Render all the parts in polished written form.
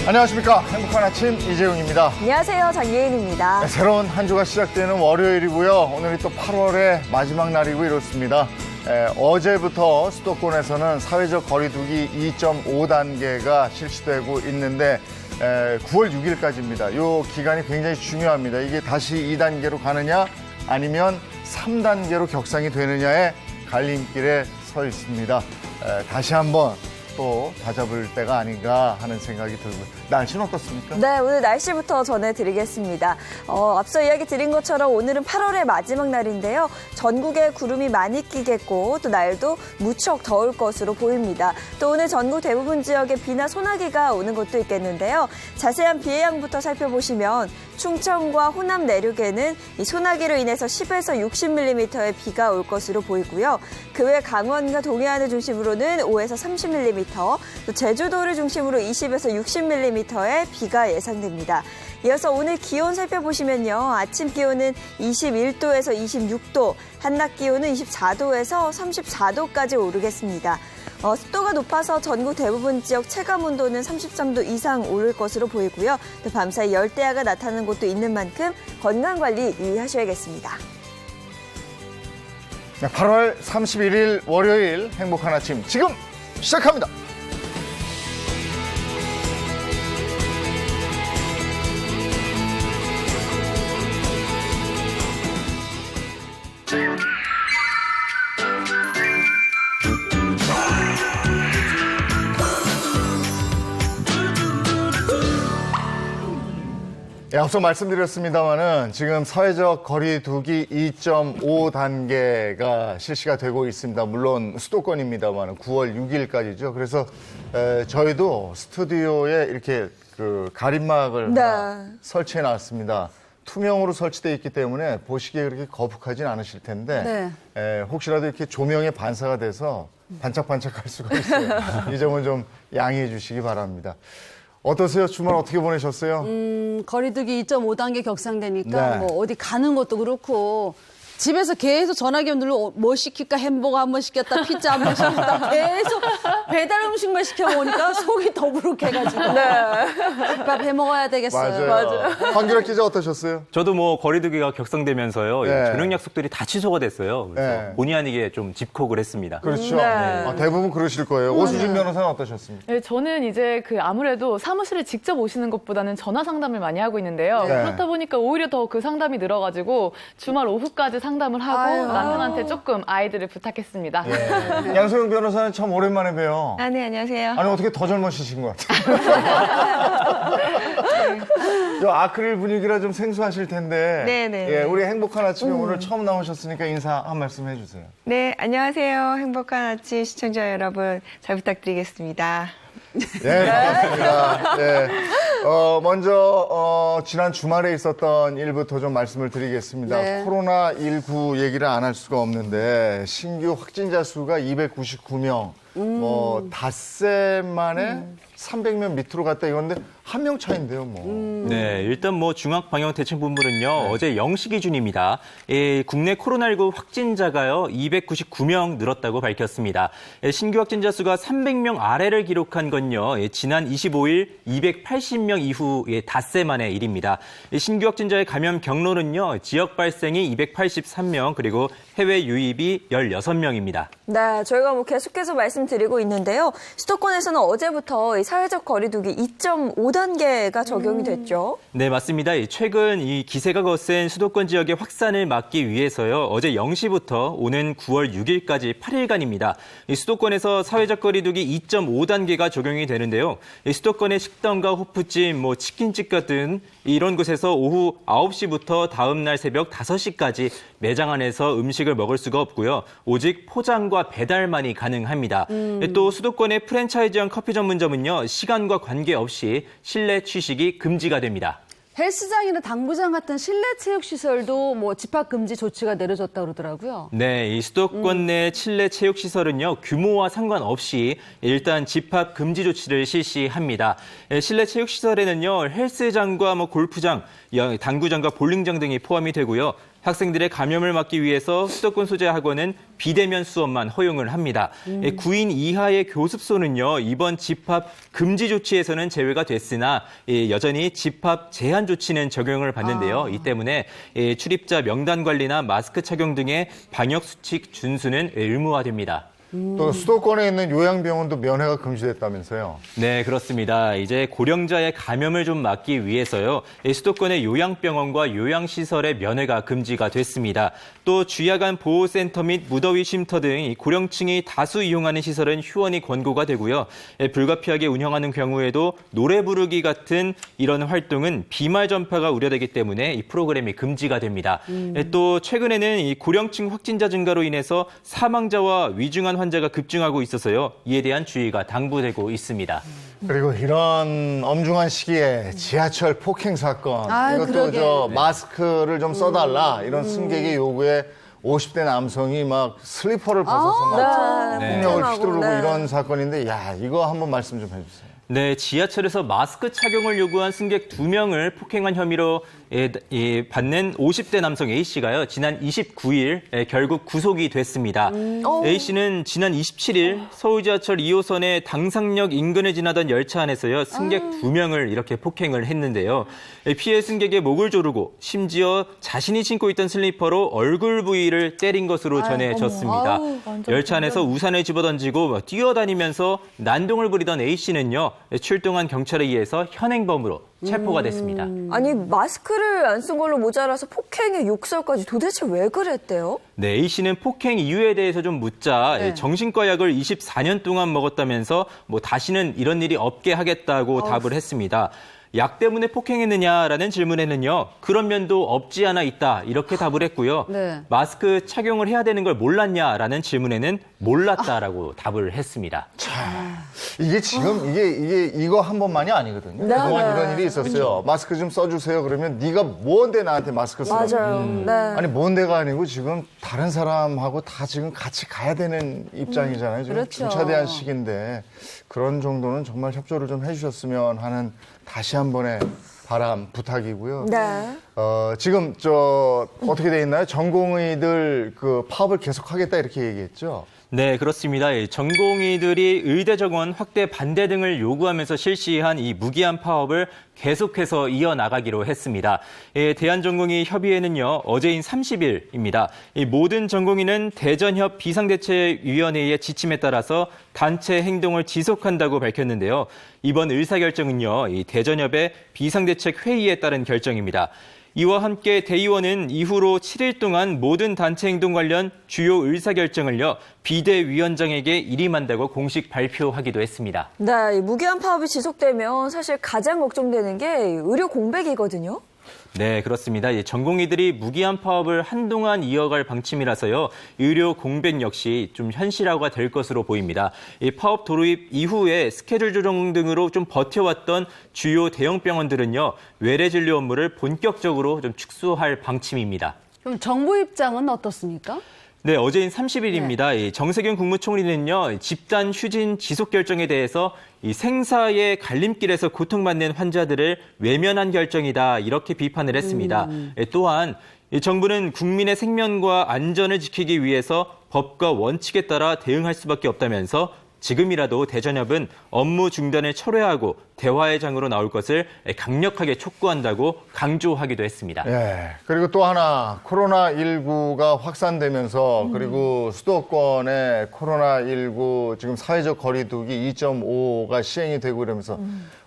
안녕하십니까. 행복한 아침 이재용입니다. 안녕하세요. 장예인입니다. 네, 새로운 한 주가 시작되는 월요일이고요. 오늘이 또 8월의 마지막 날이고 이렇습니다. 어제부터 수도권에서는 사회적 거리두기 2.5단계가 실시되고 있는데 9월 6일까지입니다. 이 기간이 굉장히 중요합니다. 이게 다시 2단계로 가느냐 아니면 3단계로 격상이 되느냐의 갈림길에 서 있습니다. 다시 한번 또 다잡을 때가 아닌가 하는 생각이 들고요. 날씨는 어떻습니까? 네, 오늘 날씨부터 전해드리겠습니다. 앞서 이야기 드린 것처럼 오늘은 8월의 마지막 날인데요. 전국에 구름이 많이 끼겠고 또 날도 무척 더울 것으로 보입니다. 또 오늘 전국 대부분 지역에 비나 소나기가 오는 곳도 있겠는데요. 자세한 비 예상부터 살펴보시면 충청과 호남 내륙에는 이 소나기로 인해서 10에서 60mm의 비가 올 것으로 보이고요. 그 외 강원과 동해안을 중심으로는 5에서 30mm, 또 제주도를 중심으로 20에서 60mm의 비가 예상됩니다. 이어서 오늘 기온 살펴보시면요. 아침 기온은 21도에서 26도, 한낮 기온은 24도에서 34도까지 오르겠습니다. 습도가 높아서 전국 대부분 지역 체감 온도는 33도 이상 오를 것으로 보이고요. 또 밤사이 열대야가 나타나는 곳도 있는 만큼 건강관리 유의하셔야겠습니다. 8월 31일 월요일 행복한 아침 지금 시작합니다. 앞서 말씀드렸습니다마는 지금 사회적 거리두기 2.5단계가 실시가 되고 있습니다. 물론 수도권입니다마는 9월 6일까지죠. 그래서 저희도 스튜디오에 이렇게 그 가림막을 설치해 놨습니다. 투명으로 설치되어 있기 때문에 보시기에 그렇게 거북하진 않으실 텐데 혹시라도 이렇게 조명에 반사가 돼서 반짝반짝할 수가 있어요. 이 점은 좀 양해해 주시기 바랍니다. 어떠세요? 주말 어떻게 보내셨어요? 거리두기 2.5단계 격상되니까 네. 뭐 어디 가는 것도 그렇고 집에서 계속 전화기 눌러 뭐 시킬까 햄버거 한 번 시켰다 피자 한 번 시켰다 계속 배달 음식만 시켜보니까 속이 더부룩해가지고 밥 해 먹어야 되겠어요. 맞아요. 황규락 기자 어떠셨어요? 저도 뭐 거리두기가 격상되면서요. 네. 저녁 약속들이 다 취소가 됐어요. 그래서 네. 본의 아니게 좀 집콕을 했습니다. 그렇죠. 대부분 그러실 거예요. 오수진 변호사는 어떠셨습니까? 네, 저는 이제 아무래도 사무실에 직접 오시는 것보다는 전화 상담을 많이 하고 있는데요. 네. 그렇다 보니까 오히려 더 그 상담이 늘어가지고 주말 오후까지 상담을 하고 남편한테 조금 아이들을 부탁했습니다. 예. 양소영 변호사는 참 오랜만에 봬요. 네, 안녕하세요. 아니 어떻게 더 젊으신 것 같아요. 저 아크릴 분위기라 좀 생소하실 텐데. 네네. 예, 우리 행복한 아침에 오늘 처음 나오셨으니까 인사 한 말씀 해주세요. 네, 안녕하세요. 행복한 아침 시청자 여러분. 잘 부탁드리겠습니다. 네, 반갑습니다. 네. 먼저 지난 주말에 있었던 일부터 좀 말씀을 드리겠습니다. 네. 코로나19 얘기를 안 할 수가 없는데 신규 확진자 수가 299명. 닷새 만에 300명 밑으로 갔다 이건데 한 명 차인데요, 뭐. 네, 일단 뭐 중앙방역대책본부는요, 어제 0시 기준입니다. 국내 코로나19 확진자가요, 299명 늘었다고 밝혔습니다. 신규 확진자 수가 300명 아래를 기록한 건요, 지난 25일 280명 이후 닷새 만의 일입니다. 신규 확진자의 감염 경로는요, 지역 발생이 283명, 그리고 해외 유입이 16명입니다. 네, 저희가 뭐 계속해서 말씀드리고 있는데요. 수도권에서는 어제부터 이 사회적 거리두기 2.5단계가 적용이 됐죠. 네, 맞습니다. 최근 이 기세가 거센 수도권 지역의 확산을 막기 위해서요. 어제 0시부터 오는 9월 6일까지 8일간입니다. 이 수도권에서 사회적 거리두기 2.5단계가 적용이 되는데요. 이 수도권의 식당과 호프집, 뭐 치킨집 같은 이런 곳에서 오후 9시부터 다음 날 새벽 5시까지 매장 안에서 음식을 먹을 수가 없고요. 오직 포장과 배달만이 가능합니다. 또 수도권의 프랜차이즈형 커피 전문점은요. 시간과 관계없이 실내 취식이 금지가 됩니다. 헬스장이나 당구장 같은 실내 체육 시설도 뭐 집합 금지 조치가 내려졌다 그러더라고요. 네, 이 수도권 내 실내 체육 시설은요, 규모와 상관없이 일단 집합 금지 조치를 실시합니다. 실내 체육 시설에는요, 헬스장과 골프장, 당구장과 볼링장 등이 포함이 되고요. 학생들의 감염을 막기 위해서 수도권 소재 학원은 비대면 수업만 허용을 합니다. 9인 이하의 교습소는요, 이번 집합 금지 조치에서는 제외가 됐으나 여전히 집합 제한 조치는 적용을 받는데요. 이 때문에 출입자 명단 관리나 마스크 착용 등의 방역 수칙 준수는 의무화됩니다. 또 수도권에 있는 요양병원도 면회가 금지됐다면서요? 네, 그렇습니다. 이제 고령자의 감염을 좀 막기 위해서요. 수도권의 요양병원과 요양시설의 면회가 금지가 됐습니다. 또 주야간 보호센터 및 무더위 쉼터 등 고령층이 다수 이용하는 시설은 휴원이 권고가 되고요. 불가피하게 운영하는 경우에도 노래 부르기 같은 이런 활동은 비말 전파가 우려되기 때문에 이 프로그램이 금지가 됩니다. 또 최근에는 이 고령층 확진자 증가로 인해서 사망자와 위중한 환자가 급증하고 있어서요. 이에 대한 주의가 당부되고 있습니다. 그리고 이런 엄중한 시기에 지하철 폭행 사건, 이것도 그러게. 마스크를 좀 써달라 이런 승객의 요구에 50대 남성이 막 슬리퍼를 벗어서 막 폭력을 휘두르고 이런 사건인데, 야, 이거 한번 말씀 좀 해주세요. 네, 지하철에서 마스크 착용을 요구한 승객 2명을 폭행한 혐의로 받는 50대 남성 A씨가요, 지난 29일 결국 구속이 됐습니다. A씨는 지난 27일 서울 지하철 2호선의 당상역 인근을 지나던 열차 안에서요, 승객 2명을 이렇게 폭행을 했는데요. 피해 승객의 목을 조르고 심지어 자신이 신고 있던 슬리퍼로 얼굴 부위를 때린 것으로 전해졌습니다. 열차 안에서 우산을 집어던지고 뛰어다니면서 난동을 부리던 A씨는요, 출동한 경찰에 의해서 현행범으로 체포가 됐습니다. 아니, 마스크를 안 쓴 걸로 모자라서 폭행의 욕설까지 도대체 왜 그랬대요? 네, A씨는 폭행 이유에 대해서 좀 묻자 정신과 약을 24년 동안 먹었다면서 다시는 이런 일이 없게 하겠다고 답을 했습니다. 약 때문에 폭행했느냐라는 질문에는요, 그런 면도 없지 않아 있다, 이렇게 답을 했고요. 네. 마스크 착용을 해야 되는 걸 몰랐냐라는 질문에는 몰랐다라고 답을 했습니다. 이게 지금 이거 한 번만이 아니거든요. 그동안 이런 일이 있었어요. 마스크 좀 써주세요. 그러면 네가 뭔데 나한테 마스크 쓰라고. 맞아요. 네. 아니 뭔데가 아니고 지금 다른 사람하고 다 지금 같이 가야 되는 입장이잖아요. 지금 그렇죠. 중차대한 시기인데 그런 정도는 정말 협조를 좀 해주셨으면 하는 다시 한 번의 바람 부탁이고요. 네. 지금 어떻게 돼 있나요? 전공의들 그 파업을 계속하겠다 이렇게 얘기했죠. 네, 그렇습니다. 전공의들이 의대 정원 확대 반대 등을 요구하면서 실시한 이 무기한 파업을 계속해서 이어나가기로 했습니다. 대한전공의 협의회는요, 어제인 30일입니다. 모든 전공의는 대전협 비상대책위원회의 지침에 따라서 단체 행동을 지속한다고 밝혔는데요. 이번 의사결정은요, 이 대전협의 비상대책회의에 따른 결정입니다. 이와 함께 대의원은 이후로 7일 동안 모든 단체 행동 관련 주요 의사결정을요, 비대위원장에게 일임한다고 공식 발표하기도 했습니다. 네, 이 무기한 파업이 지속되면 사실 가장 걱정되는 게 의료 공백이거든요. 네, 그렇습니다. 전공의들이 무기한 파업을 한동안 이어갈 방침이라서요, 의료 공백 역시 좀 현실화가 될 것으로 보입니다. 이 파업 도입 이후에 스케줄 조정 등으로 좀 버텨왔던 주요 대형 병원들은요, 외래 진료 업무를 본격적으로 좀 축소할 방침입니다. 그럼 정부 입장은 어떻습니까? 네, 어제인 30일입니다. 정세균 국무총리는요, 집단 휴진 지속 결정에 대해서 이 생사의 갈림길에서 고통받는 환자들을 외면한 결정이다, 이렇게 비판을 했습니다. 또한 이 정부는 국민의 생명과 안전을 지키기 위해서 법과 원칙에 따라 대응할 수밖에 없다면서 지금이라도 대전협은 업무 중단을 철회하고 대화의 장으로 나올 것을 강력하게 촉구한다고 강조하기도 했습니다. 예. 그리고 또 하나 코로나19가 확산되면서 그리고 수도권에 코로나19 지금 사회적 거리두기 2.5가 시행이 되고 이러면서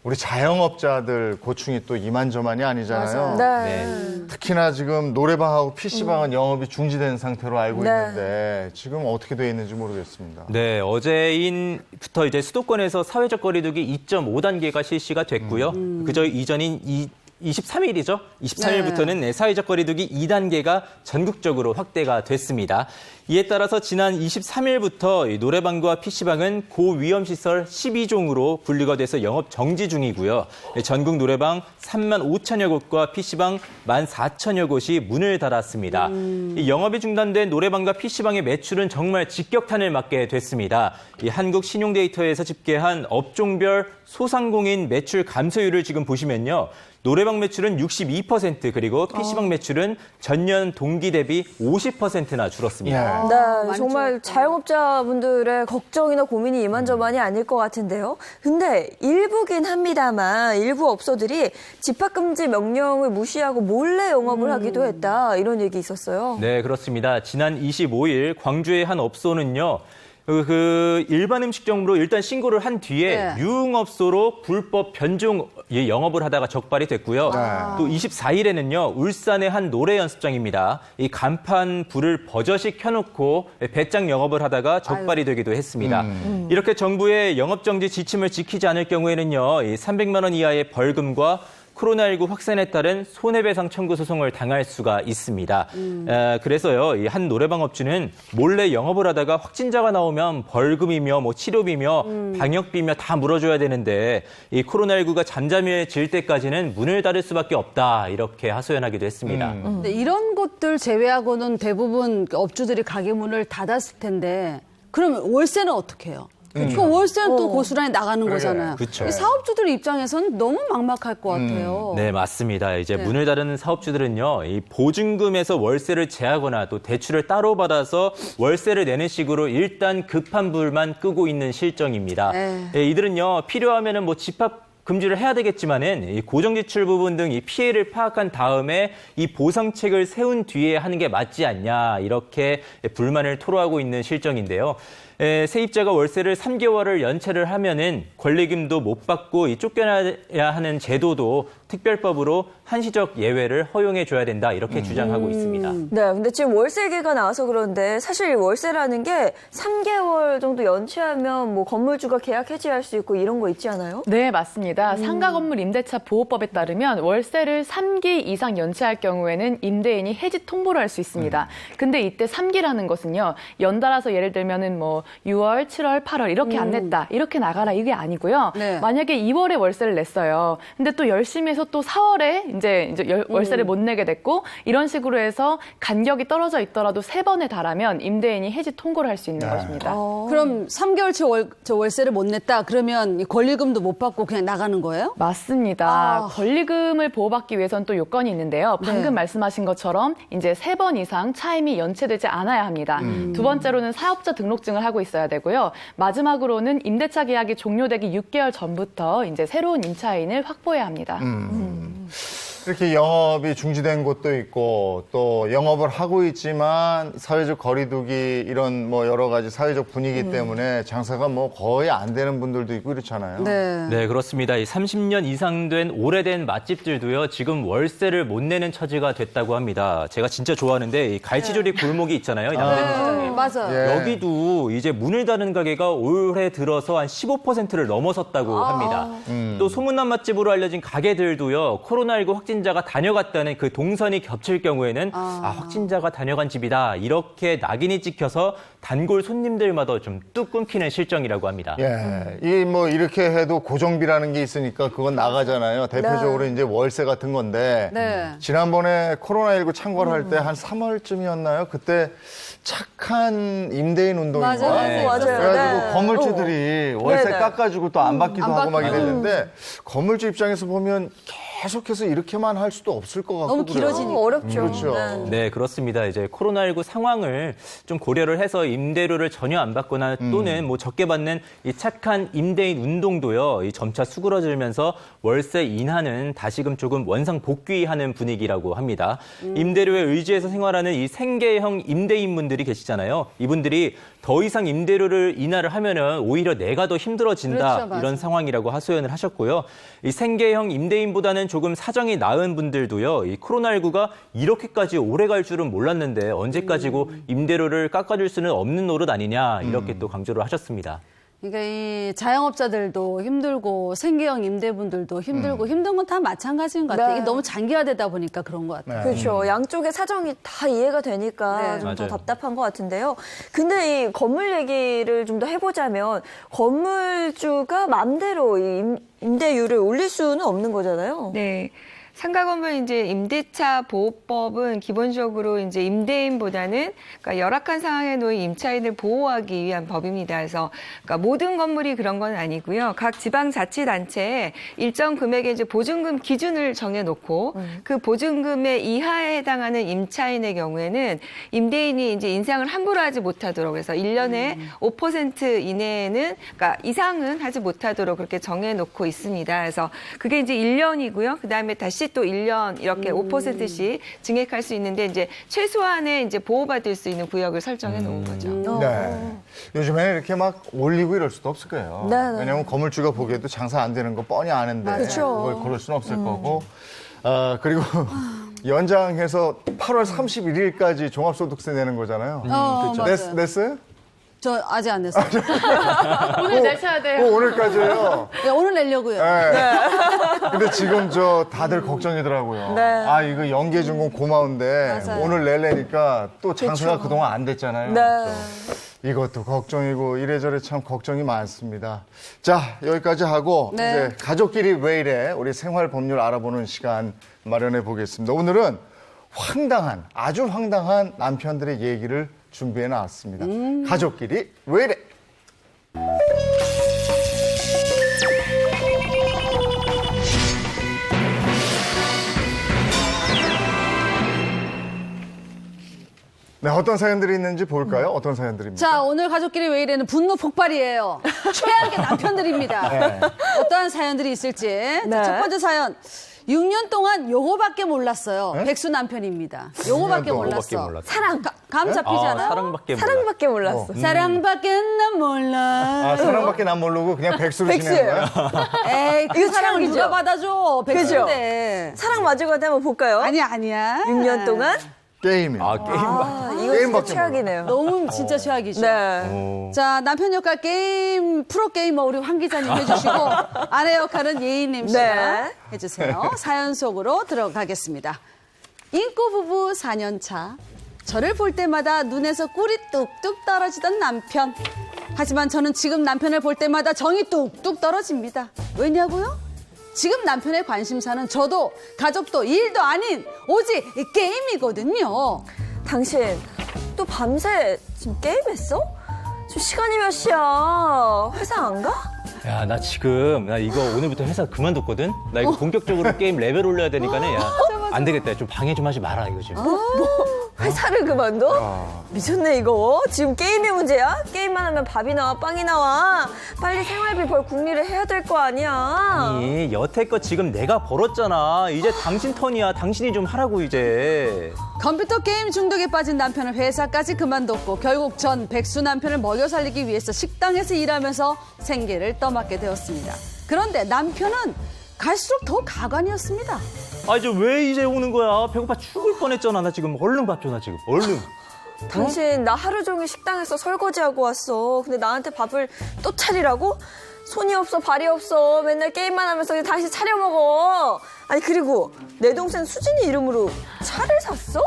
우리 자영업자들 고충이 또 이만저만이 아니잖아요. 네. 특히나 지금 노래방하고 PC방은 영업이 중지된 상태로 알고 네. 있는데 지금 어떻게 돼 있는지 모르겠습니다. 네, 어제인부터 이제 수도권에서 사회적 거리두기 2.5단계가 실시가 됐고요. 그저 이전인 23일이죠. 23일부터는 사회적 거리두기 2단계가 전국적으로 확대가 됐습니다. 이에 따라서 지난 23일부터 노래방과 PC방은 고위험시설 12종으로 분류가 돼서 영업 정지 중이고요. 전국 노래방 3만 5천여 곳과 PC방 1만 4천여 곳이 문을 닫았습니다. 이 영업이 중단된 노래방과 PC방의 매출은 정말 직격탄을 맞게 됐습니다. 이 한국 신용데이터에서 집계한 업종별 소상공인 매출 감소율을 지금 보시면요. 노래방 매출은 62% 그리고 PC방 매출은 전년 동기 대비 50%나 줄었습니다. 네, 정말 자영업자분들의 걱정이나 고민이 이만저만이 아닐 것 같은데요. 근데 일부긴 합니다만 일부 업소들이 집합금지 명령을 무시하고 몰래 영업을 하기도 했다. 이런 얘기 있었어요. 네, 그렇습니다. 지난 25일 광주의 한 업소는요. 일반 음식점으로 일단 신고를 한 뒤에 유흥업소로 불법 변종 영업을 하다가 적발이 됐고요. 또 24일에는요, 울산의 한 노래 연습장입니다. 이 간판 불을 버젓이 켜놓고 배짱 영업을 하다가 적발이 되기도 했습니다. 이렇게 정부의 영업정지 지침을 지키지 않을 경우에는요, 이 300만 원 이하의 벌금과 코로나19 확산에 따른 손해배상 청구 소송을 당할 수가 있습니다. 그래서요, 이 한 노래방 업주는 몰래 영업을 하다가 확진자가 나오면 벌금이며 뭐 치료비며 방역비며 다 물어줘야 되는데 이 코로나19가 잠잠해질 때까지는 문을 닫을 수밖에 없다 이렇게 하소연하기도 했습니다. 근데 이런 곳들 제외하고는 대부분 업주들이 가게 문을 닫았을 텐데 그러면 월세는 어떻게 해요? 그 월세는 또 고스란히 나가는 거잖아요. 그쵸. 이 사업주들 입장에서는 너무 막막할 것 같아요. 네, 맞습니다. 이제 문을 닫는 사업주들은요, 이 보증금에서 월세를 제하거나 또 대출을 따로 받아서 월세를 내는 식으로 일단 급한 불만 끄고 있는 실정입니다. 이들은요, 필요하면은 뭐 집합 금지를 해야 되겠지만은 이 고정지출 부분 등 이 피해를 파악한 다음에 이 보상책을 세운 뒤에 하는 게 맞지 않냐 이렇게 불만을 토로하고 있는 실정인데요. 세입자가 월세를 3개월을 연체를 하면은 권리금도 못 받고 이 쫓겨나야 하는 제도도 특별법으로 한시적 예외를 허용해 줘야 된다 이렇게 주장하고 있습니다. 네, 근데 지금 월세 얘기가 나와서 그런데 사실 월세라는 게 3개월 정도 연체하면 뭐 건물주가 계약 해지할 수 있고 이런 거 있지 않아요? 네, 맞습니다. 상가 건물 임대차 보호법에 따르면 월세를 3기 이상 연체할 경우에는 임대인이 해지 통보를 할 수 있습니다. 근데 이때 3기라는 것은요. 연달아서 예를 들면은 뭐 6월, 7월, 8월 이렇게 안 냈다. 이렇게 나가라 이게 아니고요. 네. 만약에 2월에 월세를 냈어요. 근데 또 열심히 해서 또 4월에 이제 월세를 못 내게 됐고 이런 식으로 해서 간격이 떨어져 있더라도 3번에 달하면 임대인이 해지 통고를 할 수 있는 것입니다. 그럼 3개월치 월세를 못 냈다 그러면 이 권리금도 못 받고 그냥 나가는 거예요? 맞습니다. 권리금을 보호받기 위해서는 또 요건이 있는데요. 방금 말씀하신 것처럼 이제 3번 이상 차임이 연체되지 않아야 합니다. 두 번째로는 사업자 등록증을 하고 있어야 되고요. 마지막으로는 임대차 계약이 종료되기 6개월 전부터 이제 새로운 임차인을 확보해야 합니다. 이렇게 영업이 중지된 곳도 있고 또 영업을 하고 있지만 사회적 거리두기 이런 뭐 여러 가지 사회적 분위기 때문에 장사가 뭐 거의 안 되는 분들도 있고 이렇잖아요. 네, 그렇습니다. 이 30년 이상 된 오래된 맛집들도요, 지금 월세를 못 내는 처지가 됐다고 합니다. 제가 진짜 좋아하는데 이 갈치조리 골목이 있잖아요. 양대문시장에. 맞아요. 여기도 이제 문을 닫은 가게가 올해 들어서 한 15%를 넘어섰다고 합니다. 또 소문난 맛집으로 알려진 가게들도요, 코로나19 확진자가 다녀갔다는 그 동선이 겹칠 경우에는 확진자가 다녀간 집이다. 이렇게 낙인이 찍혀서 단골 손님들마다 좀 뚝 끊기는 실정이라고 합니다. 예, 이 뭐 이렇게 해도 고정비라는 게 있으니까 그건 나가잖아요. 대표적으로 이제 월세 같은 건데 지난번에 코로나19 창궐할 때 한 3월쯤이었나요? 그때 착한 임대인 운동인가? 맞아요. 그래가지고 네. 건물주들이 월세 네네. 깎아주고 또 안 받기도 안 하고 막 받기도. 이랬는데 건물주 입장에서 보면 계속해서 이렇게만 할 수도 없을 것 같고 너무 그래요. 길어지니까. 어렵죠. 그렇죠. 네, 그렇습니다. 이제 코로나19 상황을 좀 고려를 해서 임대료를 전혀 안 받거나 또는 뭐 적게 받는 이 착한 임대인 운동도요, 이 점차 수그러들면서 월세 인하는 다시금 조금 원상 복귀하는 분위기라고 합니다. 임대료에 의지해서 생활하는 이 생계형 임대인분들이 계시잖아요. 이분들이 더 이상 임대료를 인하를 하면은 오히려 내가 더 힘들어진다. 그렇죠, 맞아요. 이런 상황이라고 하소연을 하셨고요. 이 생계형 임대인보다는 조금 사정이 나은 분들도요. 이 코로나19가 이렇게까지 오래 갈 줄은 몰랐는데 언제까지고 임대료를 깎아줄 수는 없는 노릇 아니냐 이렇게 또 강조를 하셨습니다. 그러니까 이 자영업자들도 힘들고 생계형 임대분들도 힘들고 힘든 건 다 마찬가지인 것 같아요. 네. 이게 너무 장기화되다 보니까 그런 것 같아요. 그렇죠. 양쪽의 사정이 다 이해가 되니까 네. 좀 더 맞아요. 답답한 것 같은데요. 근데 이 건물 얘기를 좀 더 해보자면 건물주가 마음대로 이 임대료를 올릴 수는 없는 거잖아요. 네. 상가건물 이제 임대차 보호법은 기본적으로 이제 임대인보다는 그러니까 열악한 상황에 놓인 임차인을 보호하기 위한 법입니다. 그래서 그러니까 모든 건물이 그런 건 아니고요. 각 지방자치단체에 일정 금액의 이제 보증금 기준을 정해놓고 그 보증금의 이하에 해당하는 임차인의 경우에는 임대인이 이제 인상을 함부로 하지 못하도록 해서 1년에 5% 이내에는 그러니까 이상은 하지 못하도록 그렇게 정해놓고 있습니다. 그래서 그게 이제 1년이고요. 그 다음에 다시 또 1년 이렇게 5%씩 증액할 수 있는데 이제 최소한의 이제 보호받을 수 있는 구역을 설정해 놓은 거죠. 네. 요즘에는 이렇게 막 올리고 이럴 수도 없을 거예요. 네, 네. 왜냐하면 건물주가 보기에도 장사 안 되는 거 뻔히 아는데 그렇죠. 그걸 고를 수는 없을 거고. 그리고 연장해서 8월 31일까지 종합소득세 내는 거잖아요. 그렇죠. 맞아요. 냈어요? 저 아직 안 냈어요. 오늘 내셔야 돼요. 오늘까지예요. 야, 오늘 내려고요. 네. 근데 지금 다들 걱정이더라고요. 네. 아, 이거 연계준공 고마운데 맞아요. 오늘 내려니까 또 장사가 그동안 안 됐잖아요. 네. 이것도 걱정이고 이래저래 참 걱정이 많습니다. 자, 여기까지 하고 네. 이제 가족끼리 왜 이래 우리 생활 법률 알아보는 시간 마련해 보겠습니다. 오늘은 아주 황당한 남편들의 얘기를 준비해 나왔습니다. 가족끼리 왜 이래? 네, 어떤 사연들이 있는지 볼까요? 어떤 사연들입니까? 자, 오늘 가족끼리 왜 이래는 분노 폭발이에요. 최악의 남편들입니다. 네. 어떠한 사연들이 있을지. 자, 첫 번째 사연. 6년 동안 요거밖에 몰랐어요. 백수 남편입니다. 요거밖에 요거밖에 몰랐어. 몰랐어. 사랑. 감 잡히지 않아요? 사랑밖에 몰라. 사랑밖에 몰랐어. 사랑밖에 난 몰라. 아, 사랑밖에 난 모르고 그냥 백수로 지내는 백수예요. 거야? 에이, 그 이거 사랑을 최악이죠? 누가 받아줘. 백수인데. 사랑 마주가다 한번 볼까요? 아니야. 6년 동안? 게임이요. 이거 진짜 게임밖에 최악이네요. 너무 진짜 최악이죠. 네. 자, 남편 역할 프로게이머 우리 황 기자님 해주시고, 아내 역할은 예인님 씨가 네. 해주세요. 사연 속으로 들어가겠습니다. 인고 부부 4년 차. 저를 볼 때마다 눈에서 꿀이 뚝뚝 떨어지던 남편. 하지만 저는 지금 남편을 볼 때마다 정이 뚝뚝 떨어집니다. 왜냐고요? 지금 남편의 관심사는 저도 가족도 일도 아닌 오직 게임이거든요. 당신 또 밤새 지금 게임했어? 지금 시간이 몇 시야? 회사 안 가? 야, 나 이거 오늘부터 회사 그만뒀거든? 나 이거 본격적으로 게임 레벨 올려야 되니까는, 야, 안 되겠다. 좀 방해 좀 하지 마라, 이거 지금. 회사를 그만둬? 미쳤네 이거. 지금 게임이 문제야? 게임만 하면 밥이 나와 빵이 나와. 빨리 생활비 벌 궁리를 해야 될 거 아니야. 아니, 여태껏 지금 내가 벌었잖아. 이제 당신 턴이야. 당신이 좀 하라고, 이제. 컴퓨터 게임 중독에 빠진 남편은 회사까지 그만뒀고 결국 전 백수 남편을 먹여 살리기 위해서 식당에서 일하면서 생계를 떠맡게 되었습니다. 그런데 남편은 갈수록 더 가관이었습니다. 아, 이제 왜 이제 오는 거야? 배고파 죽을 뻔했잖아. 나 지금 얼른 밥 줘, 나 지금. 얼른. 당신 나 하루 종일 식당에서 설거지하고 왔어. 근데 나한테 밥을 또 차리라고? 손이 없어 발이 없어. 맨날 게임만 하면서 그냥 다시 차려 먹어. 아니 그리고 내 동생 수진이 이름으로 차를 샀어?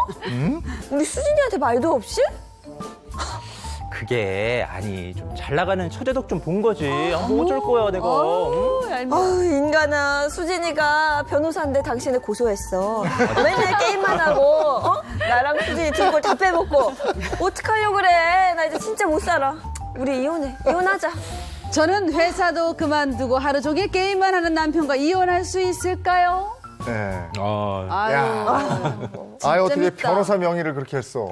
우리 수진이한테 말도 없이? 그게, 아니, 좀 잘 나가는 처제덕 좀 본 거지. 아, 뭐 어쩔 거야, 내가. 응? 아유 인간아, 수진이가 변호사인데 당신을 고소했어. 맨날 게임만 하고 나랑 수진이 등골 다 빼먹고 어떡하려고 그래. 나 이제 진짜 못 살아. 우리 이혼하자. 저는 회사도 그만두고 하루 종일 게임만 하는 남편과 이혼할 수 있을까요? 네. 아, 아유, 어떻게 재밌다. 변호사 명의를 그렇게 했어.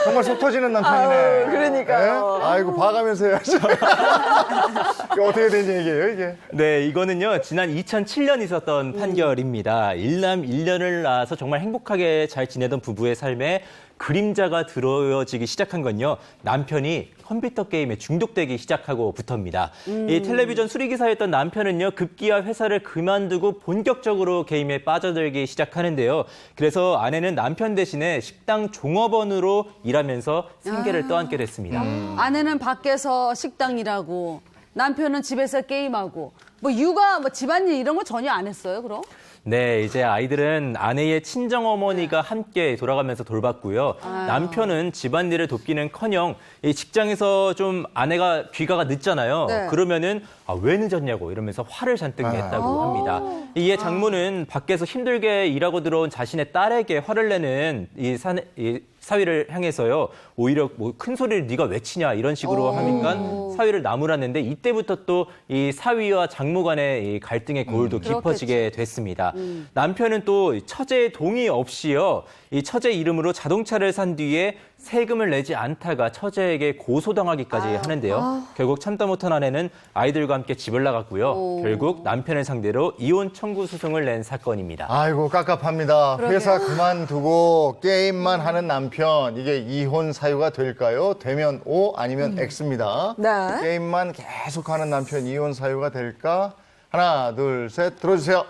정말 속 터지는 남편이네. 아유, 그러니까요. 네? 아이고, 봐가면서 해야지. 이게 어떻게 된 얘기예요, 이게? 네, 이거는요, 지난 2007년 있었던 판결입니다. 일남 1년을 낳아서 정말 행복하게 잘 지내던 부부의 삶에 그림자가 들어지기 시작한 건요. 남편이 컴퓨터 게임에 중독되기 시작하고부터입니다. 이 텔레비전 수리기사였던 남편은요. 급기야 회사를 그만두고 본격적으로 게임에 빠져들기 시작하는데요. 그래서 아내는 남편 대신에 식당 종업원으로 일하면서 생계를 떠안게 됐습니다. 아내는 밖에서 식당 일하고 남편은 집에서 게임하고 뭐 육아 뭐 집안일 이런 거 전혀 안 했어요, 그럼? 네, 이제 아이들은 아내의 친정어머니가 함께 돌아가면서 돌봤고요. 남편은 집안일을 돕기는커녕 이 직장에서 좀 아내가 귀가가 늦잖아요. 네. 그러면은 왜 늦었냐고 이러면서 화를 잔뜩 냈다고 합니다. 이에 장모는 밖에서 힘들게 일하고 들어온 자신의 딸에게 화를 내는 이 사위를 향해서요. 오히려 뭐 큰 소리를 네가 왜 치냐 이런 식으로 하니까 사위를 나무랐는데 이때부터 또 이 사위와 장모 간의 이 갈등의 고울도 깊어지게 됐습니다. 남편은 또 처제의 동의 없이요. 이 처제 이름으로 자동차를 산 뒤에 세금을 내지 않다가 처제에게 고소당하기까지 하는데요. 결국 참다 못한 아내는 아이들과 함께 집을 나갔고요. 결국 남편을 상대로 이혼 청구 소송을 낸 사건입니다. 아이고 깝깝합니다. 회사 그만두고 게임만 하는 남편 이게 이혼 사유가 될까요? 되면 O 아니면 X입니다. 네. 게임만 계속하는 남편 이혼 사유가 될까? 하나 둘 셋 들어주세요.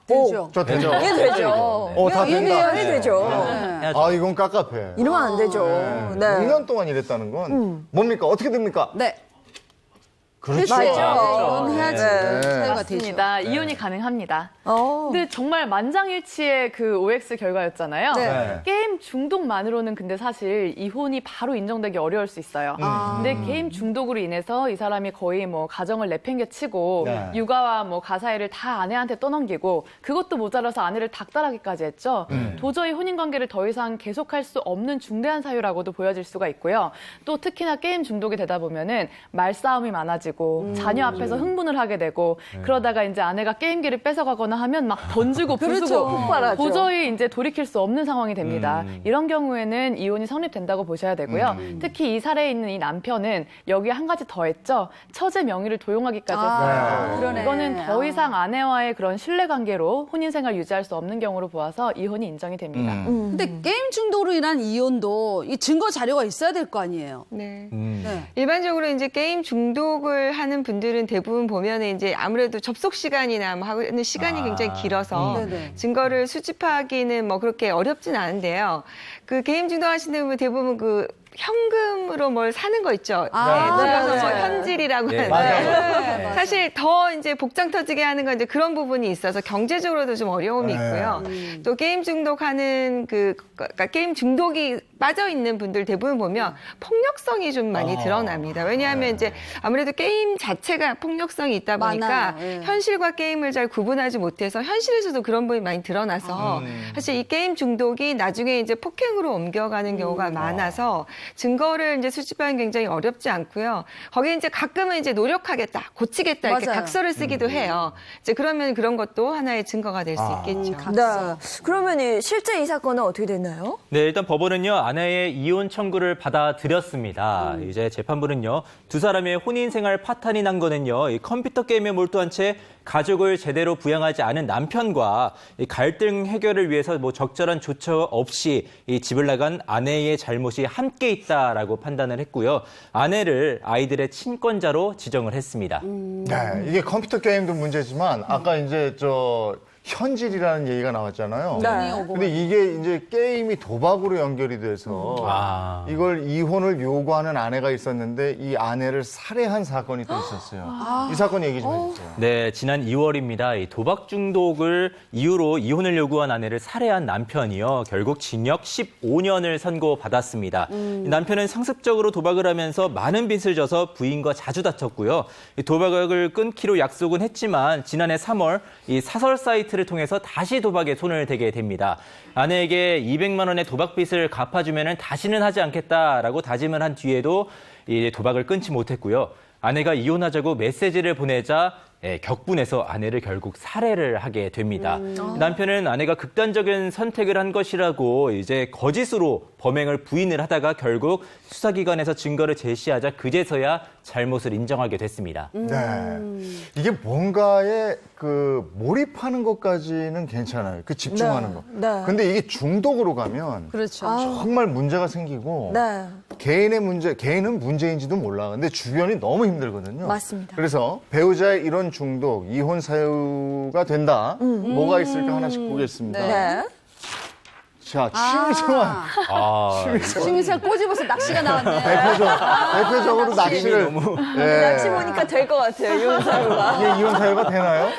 되죠. 저 되죠. 이게 되죠. 다 된다. 이게 되죠. 아 이건 깝깝해. 이러면 안 되죠. 네. 6년 동안 일했다는 건 뭡니까? 어떻게 됩니까? 네. 그렇죠. 맞죠. 이건 해야지. 네. 사유가 되죠. 맞습니다. 이혼이 가능합니다. 어. 근데 정말 만장일치의 그 OX 결과였잖아요. 네. 게임 중독만으로는 근데 사실 이혼이 바로 인정되기 어려울 수 있어요. 근데 게임 중독으로 인해서 이 사람이 거의 뭐 가정을 내팽개치고 네. 육아와 뭐 가사일을 다 아내한테 떠넘기고 그것도 모자라서 아내를 닥달하기까지 했죠. 도저히 혼인 관계를 더 이상 계속할 수 없는 중대한 사유라고도 보여질 수가 있고요. 또 특히나 게임 중독이 되다 보면은 말싸움이 많아지고 자녀 앞에서 흥분을 하게 되고 그러다가 이제 아내가 게임기를 뺏어가거나 하면 막 던지고 부수고 폭발하죠. 도저히 이제 돌이킬 수 없는 상황이 됩니다. 이런 경우에는 이혼이 성립된다고 보셔야 되고요. 특히 이 사례에 있는 이 남편은 여기에 한 가지 더 했죠. 처제 명의를 도용하기까지 했어요. 그러네. 이거는 더 이상 아내와의 그런 신뢰관계로 혼인 생활 유지할 수 없는 경우로 보아서 이혼이 인정이 됩니다. 근데 게임 중독으로 인한 이혼도 이 증거 자료가 있어야 될 거 아니에요. 네. 네. 일반적으로 이제 게임 중독을 하는 분들은 대부분 보면은 이제 아무래도 접속 시간이나 뭐 하는 시간이 굉장히 길어서 네네. 증거를 수집하기는 뭐 그렇게 어렵진 않은데요. 그 게임 중독하시는 분 대부분 그 현금으로 뭘 사는 거 있죠. 들어가서 뭐 현질이라고 네, 하는데 사실 더 이제 복장 터지게 하는 건 이제 그런 부분이 있어서 경제적으로도 좀 어려움이 있고요. 또 게임 중독하는 그러니까 게임 중독이 빠져 있는 분들 대부분 보면 폭력성이 좀 많이 드러납니다. 왜냐하면 이제 아무래도 게임 자체가 폭력성이 있다 보니까 많아요. 예. 현실과 게임을 잘 구분하지 못해서 현실에서도 그런 부분이 많이 드러나서 사실 이 게임 중독이 나중에 이제 폭행으로 옮겨가는 경우가 많아서 증거를 이제 수집하는 게 굉장히 어렵지 않고요. 거기에 이제 가끔은 이제 노력하겠다, 고치겠다 이렇게 맞아요. 각서를 쓰기도 해요. 이제 그러면 그런 것도 하나의 증거가 될 수 있겠죠. 네. 그러면 실제 이 사건은 어떻게 됐나요? 네, 일단 법원은요, 아내의 이혼 청구를 받아들였습니다. 이제 재판부는요, 두 사람의 혼인 생활 파탄이 난 거는요, 이 컴퓨터 게임에 몰두한 채 가족을 제대로 부양하지 않은 남편과 이 갈등 해결을 위해서 뭐 적절한 조처 없이 이 집을 나간 아내의 잘못이 함께 있다라고 판단을 했고요. 아내를 아이들의 친권자로 지정을 했습니다. 네, 이게 컴퓨터 게임도 문제지만 아까 이제 현질이라는 얘기가 나왔잖아요. 네. 근데 이게 이제 게임이 도박으로 연결이 돼서 이걸 이혼을 요구하는 아내가 있었는데 이 아내를 살해한 사건이 또 있었어요. 이 사건 얘기 좀 해주세요. 네, 지난 2월입니다. 이 도박 중독을 이유로 이혼을 요구한 아내를 살해한 남편이요. 결국 징역 15년을 선고받았습니다. 이 남편은 상습적으로 도박을 하면서 많은 빚을 져서 부인과 자주 다퉜고요. 이 도박을 끊기로 약속은 했지만 지난해 3월 이 사설 사이트를 통해서 다시 도박에 손을 대게 됩니다. 아내에게 200만 원의 도박빚을 갚아주면 다시는 하지 않겠다라고 다짐을 한 뒤에도 이 도박을 끊지 못했고요. 아내가 이혼하자고 메시지를 보내자 격분해서 아내를 결국 살해를 하게 됩니다. 남편은 아내가 극단적인 선택을 한 것이라고 이제 거짓으로 범행을 부인을 하다가 결국 수사기관에서 증거를 제시하자 그제서야 잘못을 인정하게 됐습니다. 네. 이게 뭔가에 그 몰입하는 것까지는 괜찮아요. 그 집중하는 거. 네. 근데 이게 중독으로 가면 그렇죠. 정말 문제가 생기고 네. 개인은 문제인지도 몰라. 근데 주변이 너무 힘들거든요. 맞습니다. 그래서 배우자의 이런 중독, 이혼 사유가 된다. 뭐가 있을까 하나씩 보겠습니다. 네. 자, 취미생활. 취미생활 꼬집어서 낚시가 나왔네. 대표적으로 낚시를. 예. 낚시 보니까 될 것 같아요, 이혼 사유가. 이게 이혼 사유가 되나요?